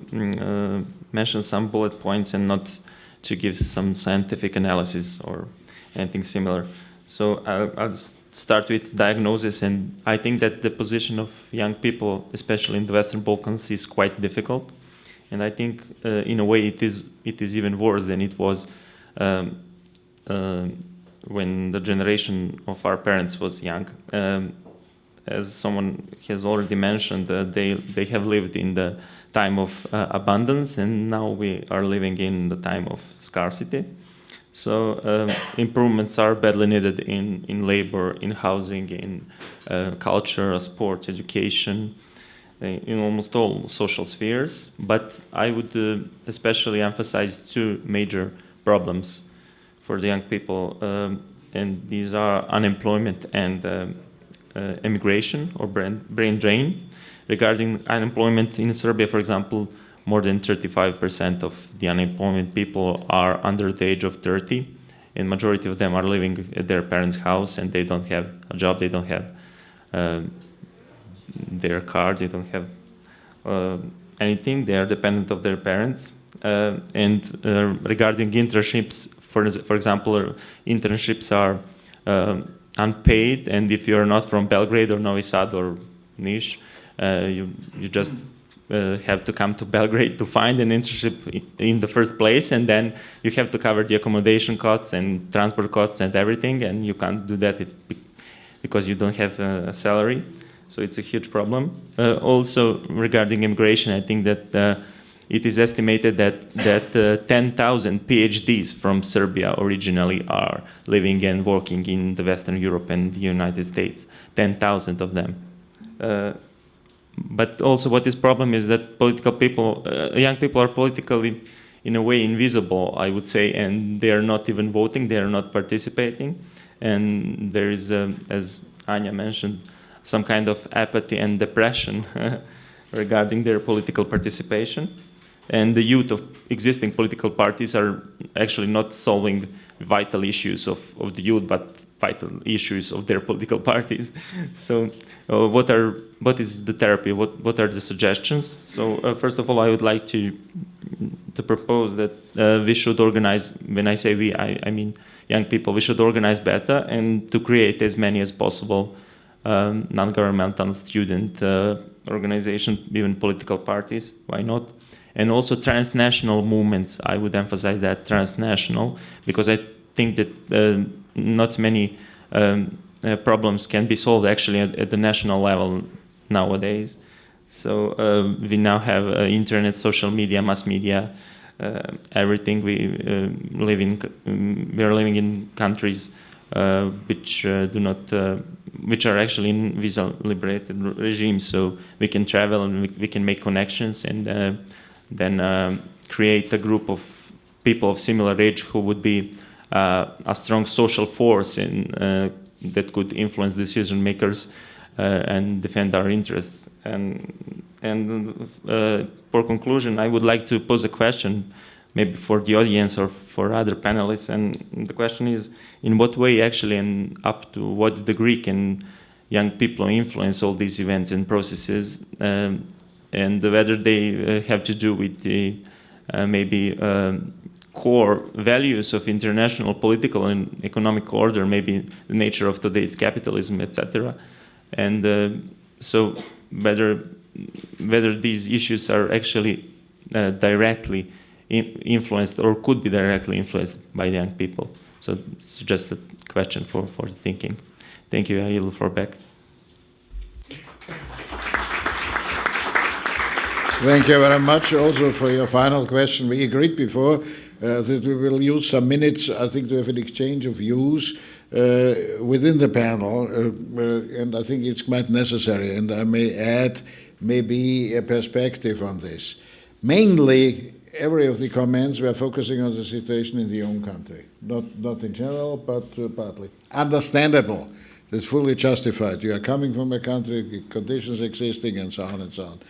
mention some bullet points and not to give some scientific analysis or anything similar. So I'll start with diagnosis, and I think that the position of young people, especially in the Western Balkans, is quite difficult. And I think in a way it is even worse than it was when the generation of our parents was young. As someone has already mentioned, they have lived in the time of abundance, and now we are living in the time of scarcity. So improvements are badly needed in labor, in housing, in culture, sport, education, in almost all social spheres. But I would especially emphasize two major problems for the young people, and these are unemployment and emigration or brain drain. Regarding unemployment in Serbia, for example, more than 35% of the unemployed people are under the age of 30, and majority of them are living at their parents' house, and they don't have a job, they don't have their car, they don't have anything, they are dependent of their parents. And regarding internships, for example, internships are unpaid, and if you're not from Belgrade or Novi Sad or Niš, you just have to come to Belgrade to find an internship in the first place, and then you have to cover the accommodation costs and transport costs and everything, and you can't do that because you don't have a salary. So it's a huge problem. Also, regarding immigration, I think that it is estimated that 10,000 PhDs from Serbia originally are living and working in the Western Europe and the United States. 10,000 of them. But also, what is problem is that young people are politically, in a way, invisible, I would say, and they are not even voting, they are not participating. And there is, as Anya mentioned, some kind of apathy and depression regarding their political participation. And the youth of existing political parties are actually not solving vital issues of the youth, but vital issues of their political parties. So what is the therapy? What are the suggestions? So first of all, I would like to propose that we should organize, when I say we, I mean young people, we should organize better and to create as many as possible non-governmental student organizations, even political parties, why not? And also transnational movements, I would emphasize that, transnational, because I think that not many problems can be solved actually at the national level nowadays. So we now have internet, social media, mass media, everything. We are living in countries which do not, which are actually in visa-liberated regimes. So we can travel and we can make connections and then create a group of people of similar age who would be a strong social force in, that could influence decision makers and defend our interests. And for conclusion, I would like to pose a question, maybe for the audience or for other panelists. And the question is, in what way actually and up to what degree can young people influence all these events and processes, and whether they have to do with the maybe core values of international political and economic order, maybe the nature of today's capitalism, etc. And so whether these issues are actually directly influenced or could be directly influenced by young people. So it's just a question for thinking. Thank you. I yield the floor back. Thank you very much also for your final question. We agreed before that we will use some minutes, I think, to have an exchange of views within the panel, and I think it's quite necessary, and I may add maybe a perspective on this. Mainly, every of the comments were focusing on the situation in the own country, not in general, but partly. Understandable. It's fully justified. You are coming from a country, conditions existing, and so on and so on.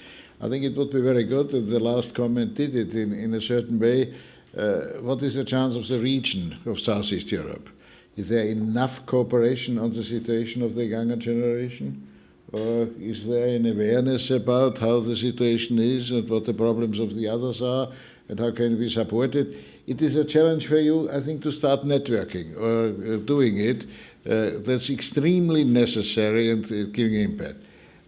I think it would be very good that the last comment did it in a certain way. What is the chance of the region of Southeast Europe? Is there enough cooperation on the situation of the younger generation? Or is there an awareness about how the situation is and what the problems of the others are and how can we support it? It is a challenge for you, I think, to start networking or doing it. That's extremely necessary and giving impact.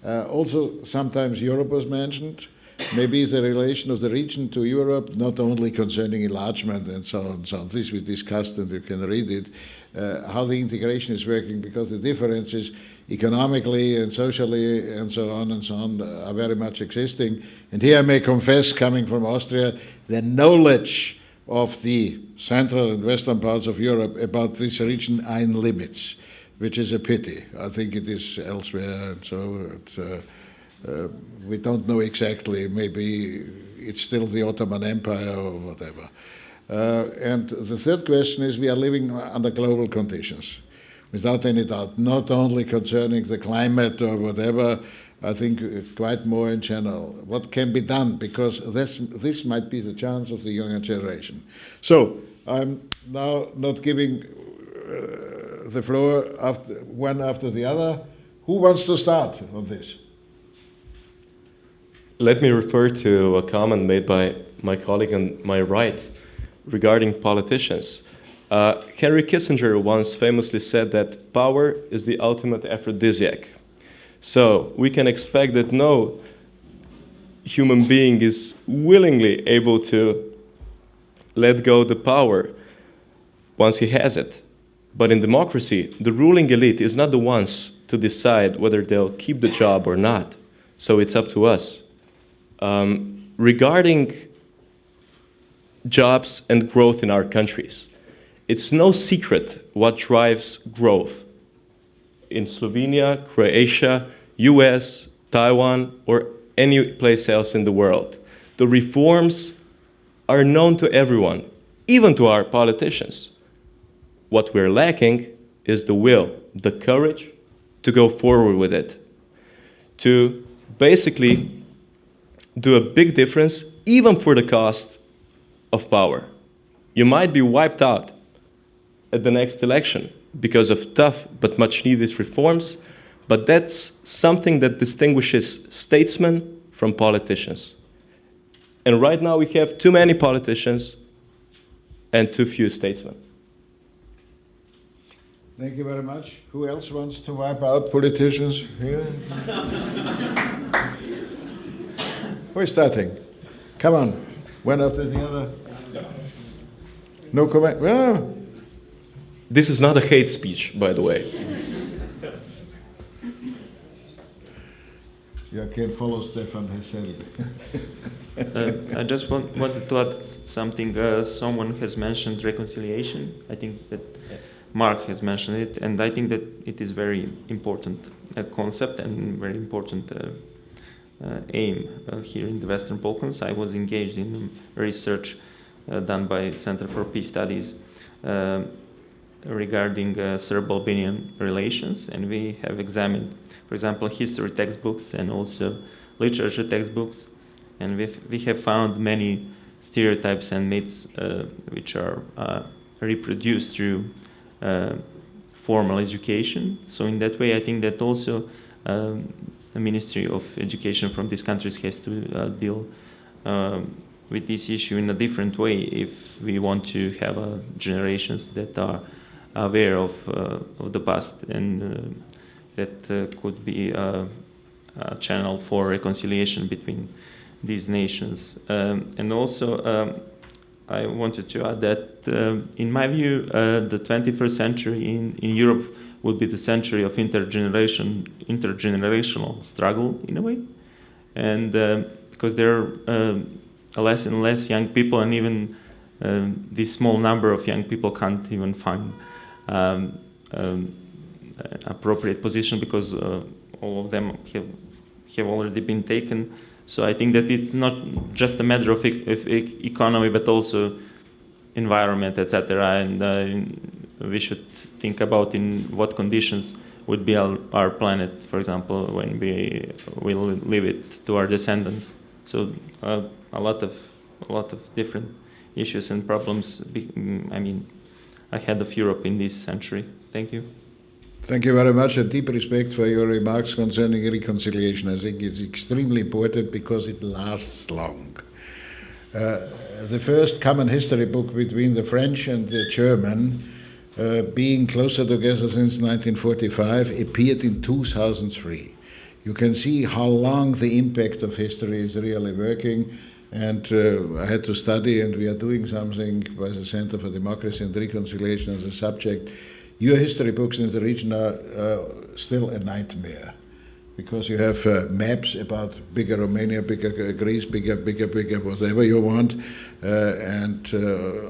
Also, sometimes Europe was mentioned. Maybe the relation of the region to Europe, not only concerning enlargement and so on, so on. This we discussed and you can read it, how the integration is working, because the differences economically and socially and so on are very much existing. And here I may confess, coming from Austria, the knowledge of the central and western parts of Europe about this region are in limits, which is a pity. I think it is elsewhere, and so we don't know exactly. Maybe it's still the Ottoman Empire or whatever. And the third question is, we are living under global conditions, without any doubt, not only concerning the climate or whatever, I think quite more in general. What can be done? Because this might be the chance of the younger generation. So I'm now not giving the floor one after the other. Who wants to start on this? Let me refer to a comment made by my colleague on my right regarding politicians. Henry Kissinger once famously said that power is the ultimate aphrodisiac. So we can expect that no human being is willingly able to let go the power once he has it. But in democracy, the ruling elite is not the ones to decide whether they'll keep the job or not. So it's up to us. Regarding jobs and growth in our countries, it's no secret what drives growth in Slovenia, Croatia, US, Taiwan, or any place else in the world. The reforms are known to everyone, even to our politicians. What we're lacking is the will, the courage to go forward with it, to basically do a big difference, even for the cost of power. You might be wiped out at the next election because of tough but much needed reforms, but that's something that distinguishes statesmen from politicians. And right now we have too many politicians and too few statesmen. Thank you very much. Who else wants to wipe out politicians here? Who is starting? Come on, one after the other. No comment? Well, this is not a hate speech, by the way. You can follow Stefan Hessel. I just wanted to add something. Someone has mentioned reconciliation. I think that Mark has mentioned it, and I think that it is very important concept and very important aim here in the Western Balkans. I was engaged in research done by Center for Peace Studies regarding Serb-Albanian relations, and we have examined, for example, history textbooks and also literature textbooks, and we have found many stereotypes and myths which are reproduced through formal education. So in that way, I think that also the Ministry of Education from these countries has to deal with this issue in a different way if we want to have generations that are aware of the past, and that could be a channel for reconciliation between these nations. And also, I wanted to add that, in my view, the 21st century in Europe will be the century of intergenerational struggle, in a way. And because there are less and less young people, and even this small number of young people can't even find appropriate position because all of them have already been taken. So I think that it's not just a matter of economy, but also environment, etc. And we should think about in what conditions would be our planet, for example, when we will leave it to our descendants. So a lot of different issues and problems, ahead of Europe in this century. Thank you. Thank you very much, and deep respect for your remarks concerning reconciliation. I think it's extremely important because it lasts long. The first common history book between the French and the German, being closer together since 1945, appeared in 2003. You can see how long the impact of history is really working. And I had to study, and we are doing something by the Center for Democracy and Reconciliation as a subject. Your history books in the region are still a nightmare, because you have maps about bigger Romania, bigger Greece, bigger whatever you want, and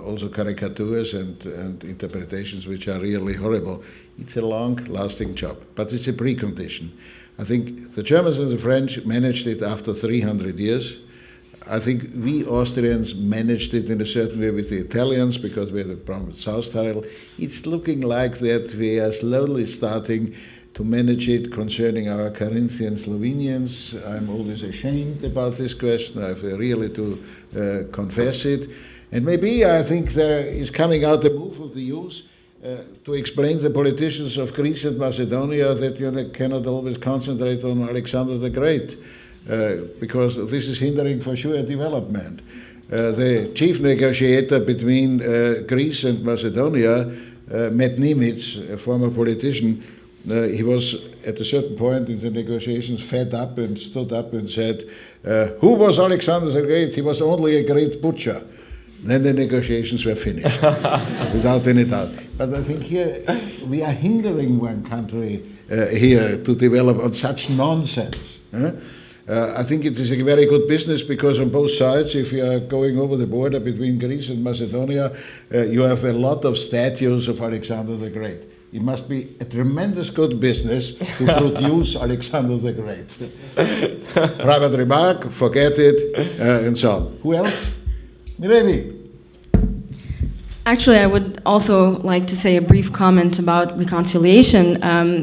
also caricatures and interpretations which are really horrible. It's a long-lasting job, but it's a precondition. I think the Germans and the French managed it after 300 years. I think we Austrians managed it in a certain way with the Italians, because we had a problem with South Tyrol. It's looking like that we are slowly starting to manage it concerning our Carinthian Slovenians. I'm always ashamed about this question. I have really to confess it. And maybe I think there is coming out a move of the youth to explain the politicians of Greece and Macedonia that you cannot always concentrate on Alexander the Great. Because this is hindering for sure development. The chief negotiator between Greece and Macedonia, Met Nimitz, a former politician, he was at a certain point in the negotiations fed up and stood up and said, who was Alexander the Great? He was only a great butcher. Then the negotiations were finished, without any doubt. But I think here we are hindering one country here to develop on such nonsense. I think it is a very good business because on both sides, if you are going over the border between Greece and Macedonia, you have a lot of statues of Alexander the Great. It must be a tremendous good business to produce Alexander the Great. Private remark, forget it, and so on. Who else? Mireli. Actually, I would also like to say a brief comment about reconciliation.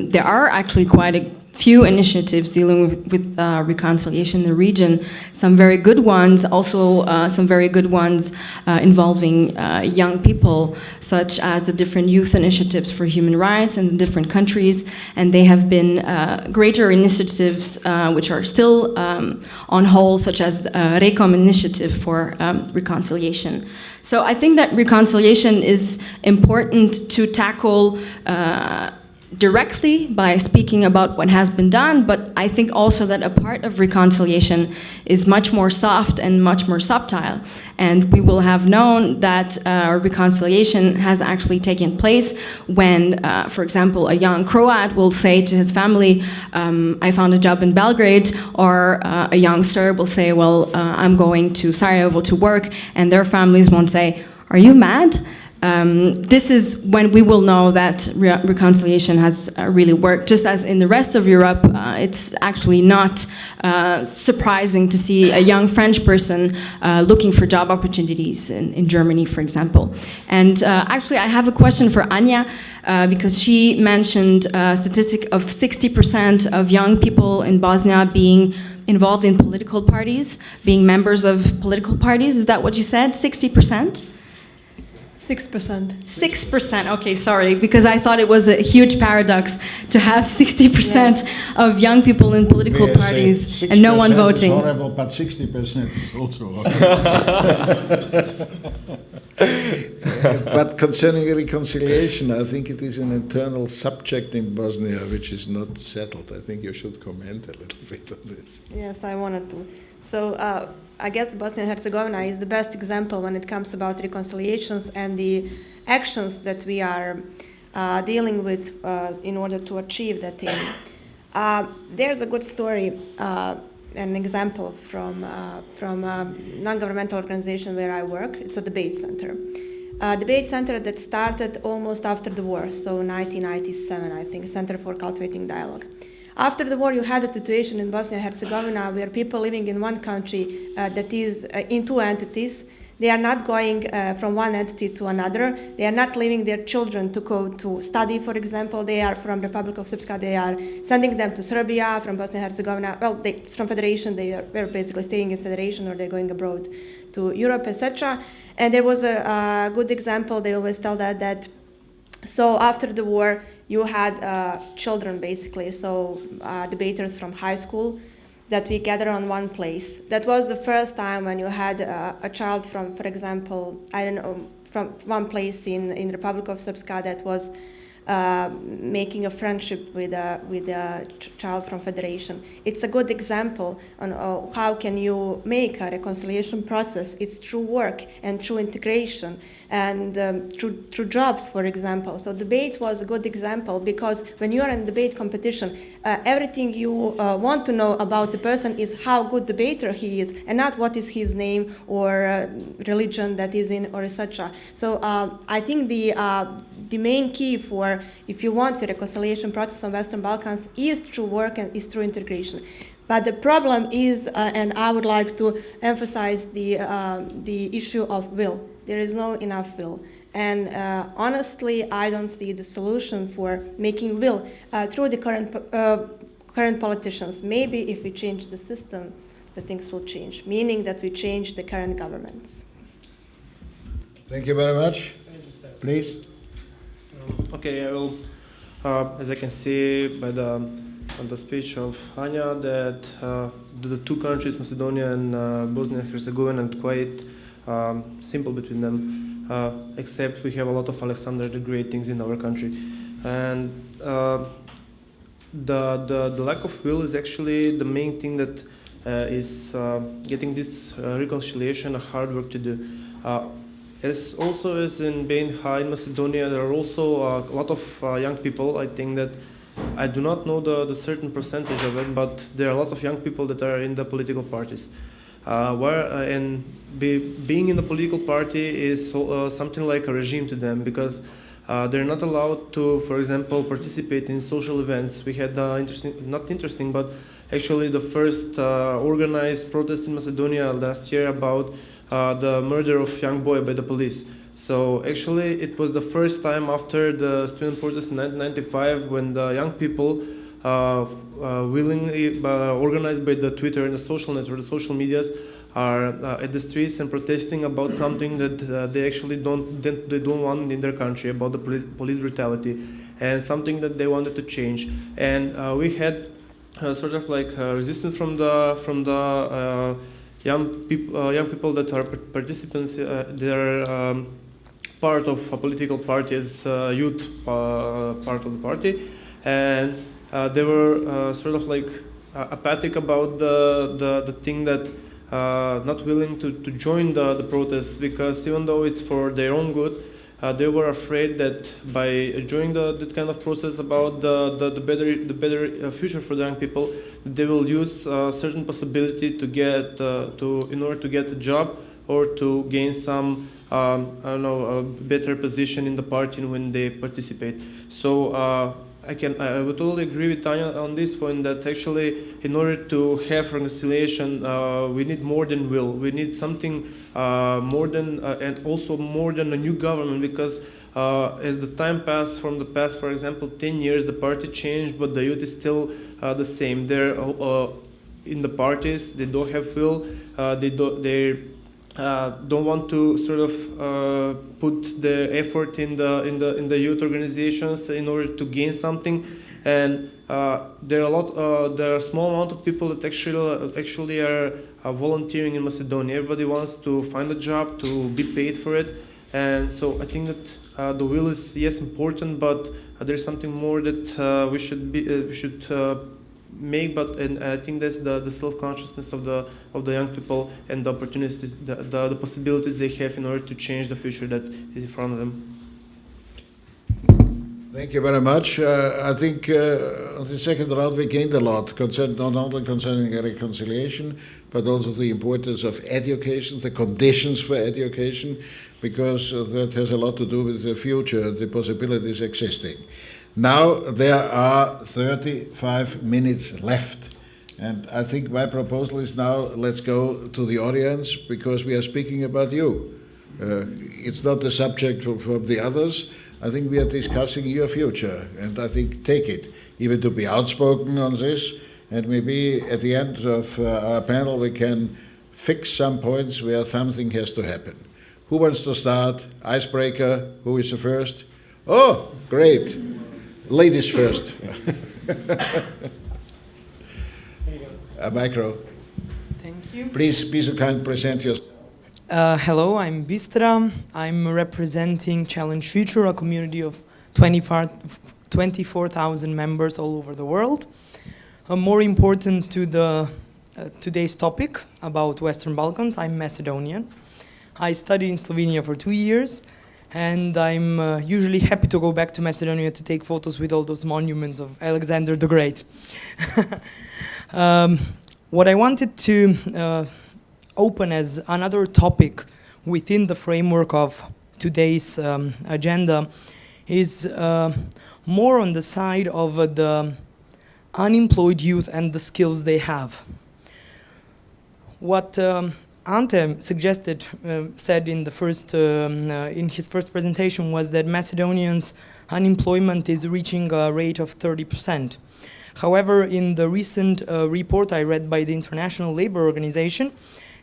There are actually quite a few initiatives dealing with reconciliation in the region. Some very good ones, also some very good ones involving young people, such as the different youth initiatives for human rights in different countries. And they have been greater initiatives which are still on hold, such as the RECOM initiative for reconciliation. So I think that reconciliation is important to tackle directly by speaking about what has been done, but I think also that a part of reconciliation is much more soft and much more subtle. And we will have known that reconciliation has actually taken place when, for example, a young Croat will say to his family, I found a job in Belgrade, or a young Serb will say, well, I'm going to Sarajevo to work, and their families won't say, are you mad? This is when we will know that reconciliation has really worked. Just as in the rest of Europe, it's actually not surprising to see a young French person looking for job opportunities in Germany, for example. And actually, I have a question for Anja, because she mentioned a statistic of 60% of young people in Bosnia being involved in political parties, being members of political parties. Is that what you said, 60%? 6%. 6%, okay, sorry, because I thought it was a huge paradox to have 60% of young people in political parties and no one voting. Is horrible, but 60% is also horrible. But concerning reconciliation, I think it is an internal subject in Bosnia which is not settled. I think you should comment a little bit on this. Yes, I wanted to. So I guess Bosnia and Herzegovina is the best example when it comes about reconciliations and the actions that we are dealing with in order to achieve that aim. There's a good story, an example from a non-governmental organization where I work. It's a debate center. Debate center that started almost after the war, so 1997, I think, Center for Cultivating Dialogue. After the war, you had a situation in Bosnia and Herzegovina where people living in one country that is in two entities, they are not going from one entity to another. They are not leaving their children to go to study, for example. They are from Republic of Srpska. They are sending them to Serbia, from Bosnia and Herzegovina. Well, from Federation, they are basically staying in Federation, or they're going abroad to Europe, etc. And there was a good example. They always tell that so after the war, you had children, basically, so debaters from high school, that we gather on one place. That was the first time when you had a child from, for example, I don't know, from one place in Republic of Srpska that was making a friendship with a child from Federation. It's a good example on how can you make a reconciliation process. It's through work and through integration and through jobs, for example. So debate was a good example, because when you are in debate competition, everything you want to know about the person is how good debater he is, and not what is his name or religion that is in, or etc. So I think the main key for, if you want the reconciliation process on Western Balkans, is through work and is through integration. But the problem is, and I would like to emphasize the issue of will. There is no enough will. And honestly, I don't see the solution for making will through the current politicians. Maybe if we change the system, the things will change, meaning that we change the current governments. Thank you very much. Please. Okay, I will, as I can see by on the speech of Anja, that the two countries, Macedonia and Bosnia and Herzegovina, are quite simple between them, except we have a lot of Alexander the Great things in our country. And the lack of will is actually the main thing that is getting this reconciliation a hard work to do. As also as in being high in Macedonia, there are also a lot of young people, I think, that I do not know the certain percentage of it, but there are a lot of young people that are in the political parties. Being in the political party is something like a regime to them, because they're not allowed to, for example, participate in social events. We had actually the first organized protest in Macedonia last year about the murder of young boy by the police. So actually it was the first time after the student protest in 1995 when the young people willingly organized by the Twitter and the social network, the social medias, are at the streets and protesting about something that they actually don't want in their country, about the police brutality, and something that they wanted to change. And we had sort of like resistance from the young people that are participants. They are part of a political party as youth part of the party, and they were sort of like apathic about the thing that not willing to join the protests, because even though it's for their own good, they were afraid that by joining that kind of process about the better future for the young people, they will use certain possibility to get in order to get a job or to gain some I don't know, a better position in the party when they participate. So I would totally agree with Tanya on this point, that actually in order to have reconciliation, we need more than will. We need something more than, and also more than a new government, because as the time passed from the past, for example, 10 years, the party changed, but the youth is still the same. They're in the parties, they don't have will, they don't want to sort of put the effort in the youth organizations in order to gain something, and there are a small amount of people that actually are volunteering in Macedonia. Everybody wants to find a job, to be paid for it, and so I think that the will is, yes, important, but there's something more that we should make, and I think that's the self-consciousness of the young people and the opportunities, the possibilities they have in order to change the future that is in front of them. Thank you very much. I think on the second round we gained a lot, not only concerning reconciliation, but also the importance of education, the conditions for education, because that has a lot to do with the future, the possibilities existing. Now there are 35 minutes left, and I think my proposal is now let's go to the audience, because we are speaking about you. It's not the subject from the others. I think we are discussing your future, and I think take it, even to be outspoken on this, and maybe at the end of our panel we can fix some points where something has to happen. Who wants to start? Icebreaker, who is the first? Oh, great. Ladies first. A micro. Thank you. Please be so kind, present yourself. Hello, I'm Bistra. I'm representing Challenge Future, a community of 24,000 members all over the world. More important to the today's topic about Western Balkans, I'm Macedonian. I studied in Slovenia for 2 years, and I'm usually happy to go back to Macedonia to take photos with all those monuments of Alexander the Great. What I wanted to open as another topic within the framework of today's agenda is more on the side of the unemployed youth and the skills they have. What Ante suggested, said in his first presentation, was that Macedonians' unemployment is reaching a rate of 30%. However, in the recent report I read by the International Labour Organization,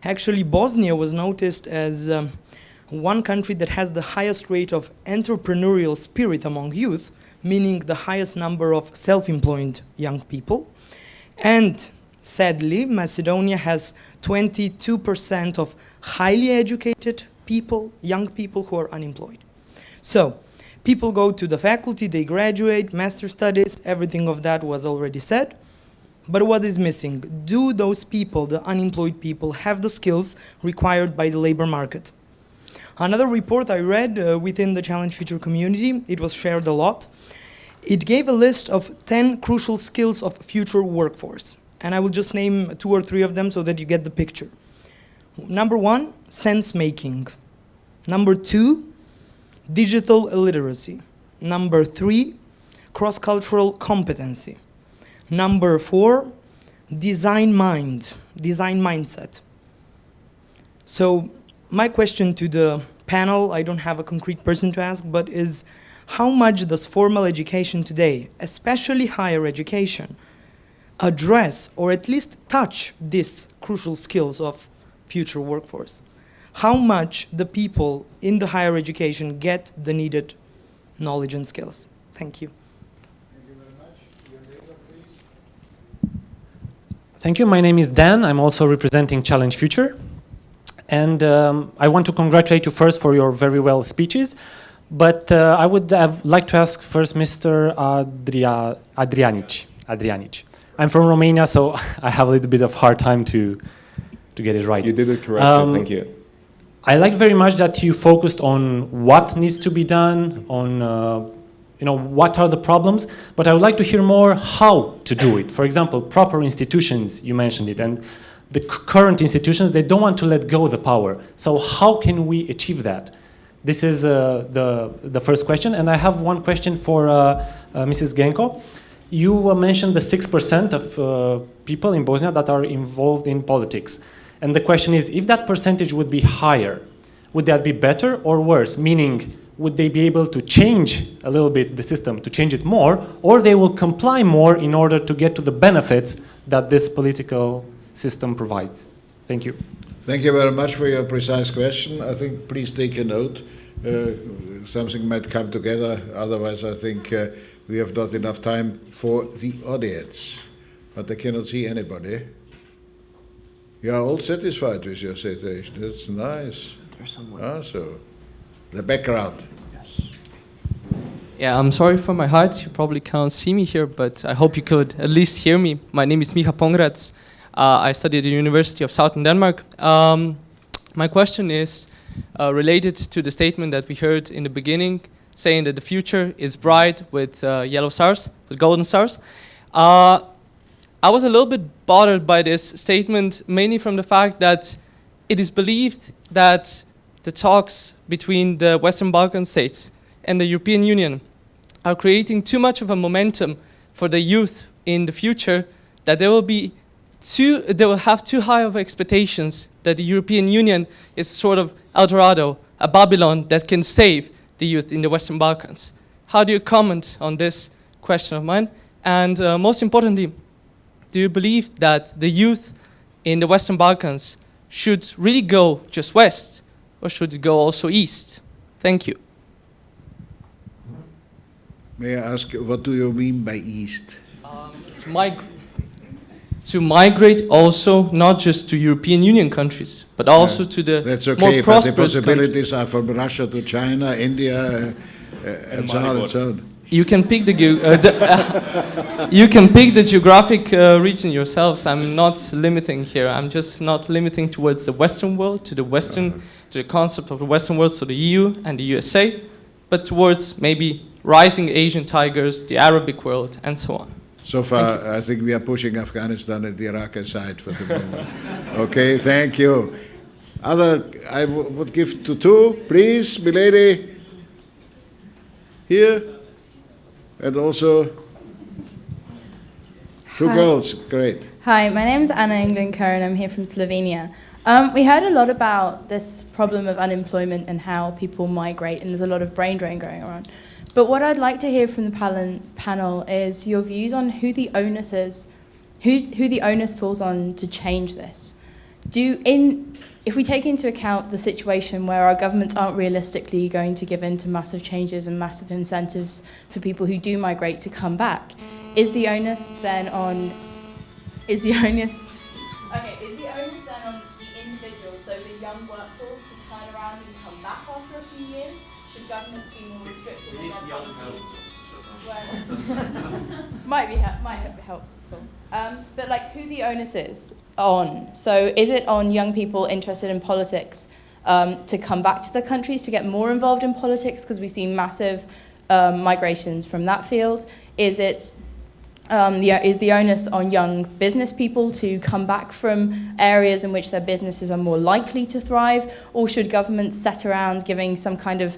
actually Bosnia was noticed as one country that has the highest rate of entrepreneurial spirit among youth, meaning the highest number of self-employed young people. And sadly, Macedonia has 22% of highly educated people, young people who are unemployed. So, people go to the faculty, they graduate, master studies, everything of that was already said. But what is missing? Do those people, the unemployed people, have the skills required by the labor market? Another report I read within the Challenge Future community, it was shared a lot, It gave a list of 10 crucial skills of future workforce. And I will just name 2 or 3 of them so that you get the picture. Number 1, sense making. Number 2, digital illiteracy. Number 3, cross-cultural competency. Number 4, design mindset. So my question to the panel, I don't have a concrete person to ask, but is how much does formal education today, especially higher education, address or at least touch these crucial skills of future workforce? How much the people in the higher education get the needed knowledge and skills? Thank you. Thank you very much. Your neighbor, please. Thank you. My name is Dan. I'm also representing Challenge Future. And I want to congratulate you first for your very well speeches. But I would have liked to ask first Mr. Adrianic. I'm from Romania, so I have a little bit of hard time to get it right. You did it correctly, thank you. I like very much that you focused on what needs to be done, on what are the problems, but I would like to hear more how to do it. For example, proper institutions, you mentioned it, and the current institutions, they don't want to let go of the power. So how can we achieve that? This is the first question, and I have one question for Mrs. Genko. You mentioned the 6% of people in Bosnia that are involved in politics. And the question is, if that percentage would be higher, would that be better or worse? Meaning, would they be able to change a little bit the system, to change it more, or they will comply more in order to get to the benefits that this political system provides? Thank you. Thank you very much for your precise question. I think please take a note. Something might come together. Otherwise, I think we have not enough time for the audience. But I cannot see anybody. You are all satisfied with your situation. That's nice. There's someone. So the background. Yes. Yeah, I'm sorry for my height. You probably can't see me here, but I hope you could at least hear me. My name is Micha Pongrac. I study at the University of Southern Denmark. My question is related to the statement that we heard in the beginning, saying that the future is bright with yellow stars, with golden stars. I was a little bit bothered by this statement, mainly from the fact that it is believed that the talks between the Western Balkan states and the European Union are creating too much of a momentum for the youth in the future, that they will have too high of expectations that the European Union is sort of El Dorado, a Babylon that can save the youth in the Western Balkans. How do you comment on this question of mine? And most importantly, do you believe that the youth in the Western Balkans should really go just west, or should it go also east? Thank you. May I ask, what do you mean by east? To migrate also, not just to European Union countries, but also to the more prosperous countries. But the possibilities are from Russia to China, India, and so on and so on. You can pick you can pick the geographic region yourselves. I'm not limiting here. I'm just not limiting towards the Western world, to the concept of the Western world, so the EU and the USA, but towards maybe rising Asian tigers, the Arabic world, and so on. So far, I think we are pushing Afghanistan and Iraq aside for the moment. Okay, thank you. I would give to 2, please, milady. Here. And also 2 girls, great. Hi, my name is Anna England Curran. I'm here from Slovenia. We heard a lot about this problem of unemployment and how people migrate, and there's a lot of brain drain going around. But what I'd like to hear from the panel is your views on who the onus is, who the onus falls on to change this. If we take into account the situation where our governments aren't realistically going to give in to massive changes and massive incentives for people who do migrate to come back, is the onus then on the individuals, so the young workforce, to turn around and come back after a few years? Should governments be more restrictive in their policies? Might be helpful. But like, who the onus is on? So is it on young people interested in politics to come back to their countries to get more involved in politics, because we see massive migrations from that field? Is the onus on young business people to come back from areas in which their businesses are more likely to thrive? Or should governments set around giving some kind of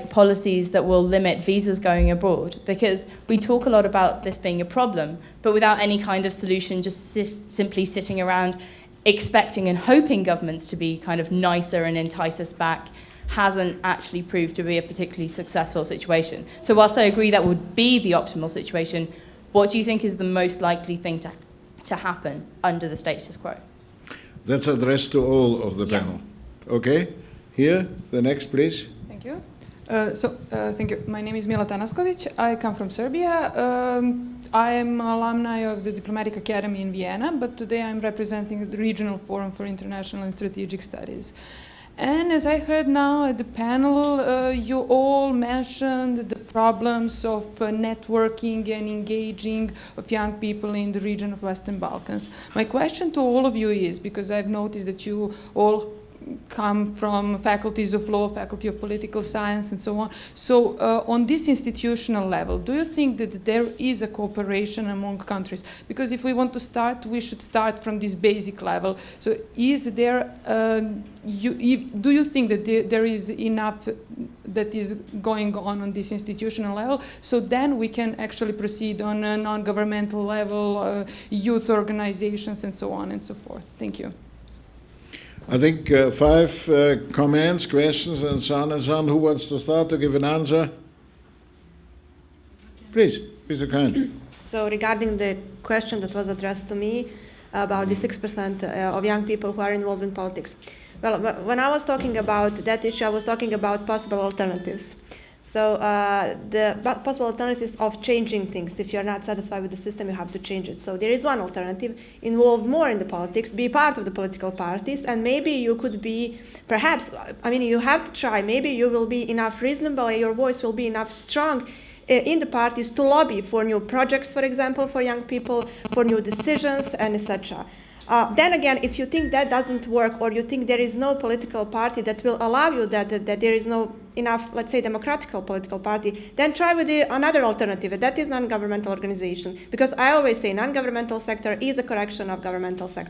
policies that will limit visas going abroad? Because we talk a lot about this being a problem, but without any kind of solution, just simply sitting around expecting and hoping governments to be kind of nicer and entice us back hasn't actually proved to be a particularly successful situation. So whilst I agree that would be the optimal situation, what do you think is the most likely thing to happen under the status quo? That's addressed to all of the panel. Okay, here, the next, please. Thank you. Thank you. My name is Mila Tanaskovic. I come from Serbia. I am alumni of the Diplomatic Academy in Vienna, but today I'm representing the Regional Forum for International and Strategic Studies. And as I heard now at the panel, you all mentioned the problems of networking and engaging of young people in the region of Western Balkans. My question to all of you is, because I've noticed that you all come from faculties of law, faculty of political science, and so on. So on this institutional level, do you think that there is a cooperation among countries? Because if we want to start, we should start from this basic level. So is there, do you think that there is enough that is going on this institutional level? So then we can actually proceed on a non-governmental level, youth organizations, and so on and so forth. Thank you. I think 5 comments, questions, and so on and so on. Who wants to start to give an answer? Please, be so kind. So regarding the question that was addressed to me about the 6% of young people who are involved in politics. Well, when I was talking about that issue, I was talking about possible alternatives. So the possible alternatives of changing things. If you're not satisfied with the system, you have to change it. So there is one alternative: involve more in the politics, be part of the political parties, and maybe you could be, perhaps, I mean, you have to try. Maybe you will be enough reasonable, your voice will be enough strong in the parties to lobby for new projects, for example, for young people, for new decisions, and etc. Then again, if you think that doesn't work, or you think there is no political party that will allow you that there is no enough, let's say, democratic political party, then try with another alternative, that is non-governmental organization. Because I always say non-governmental sector is a correction of governmental sector.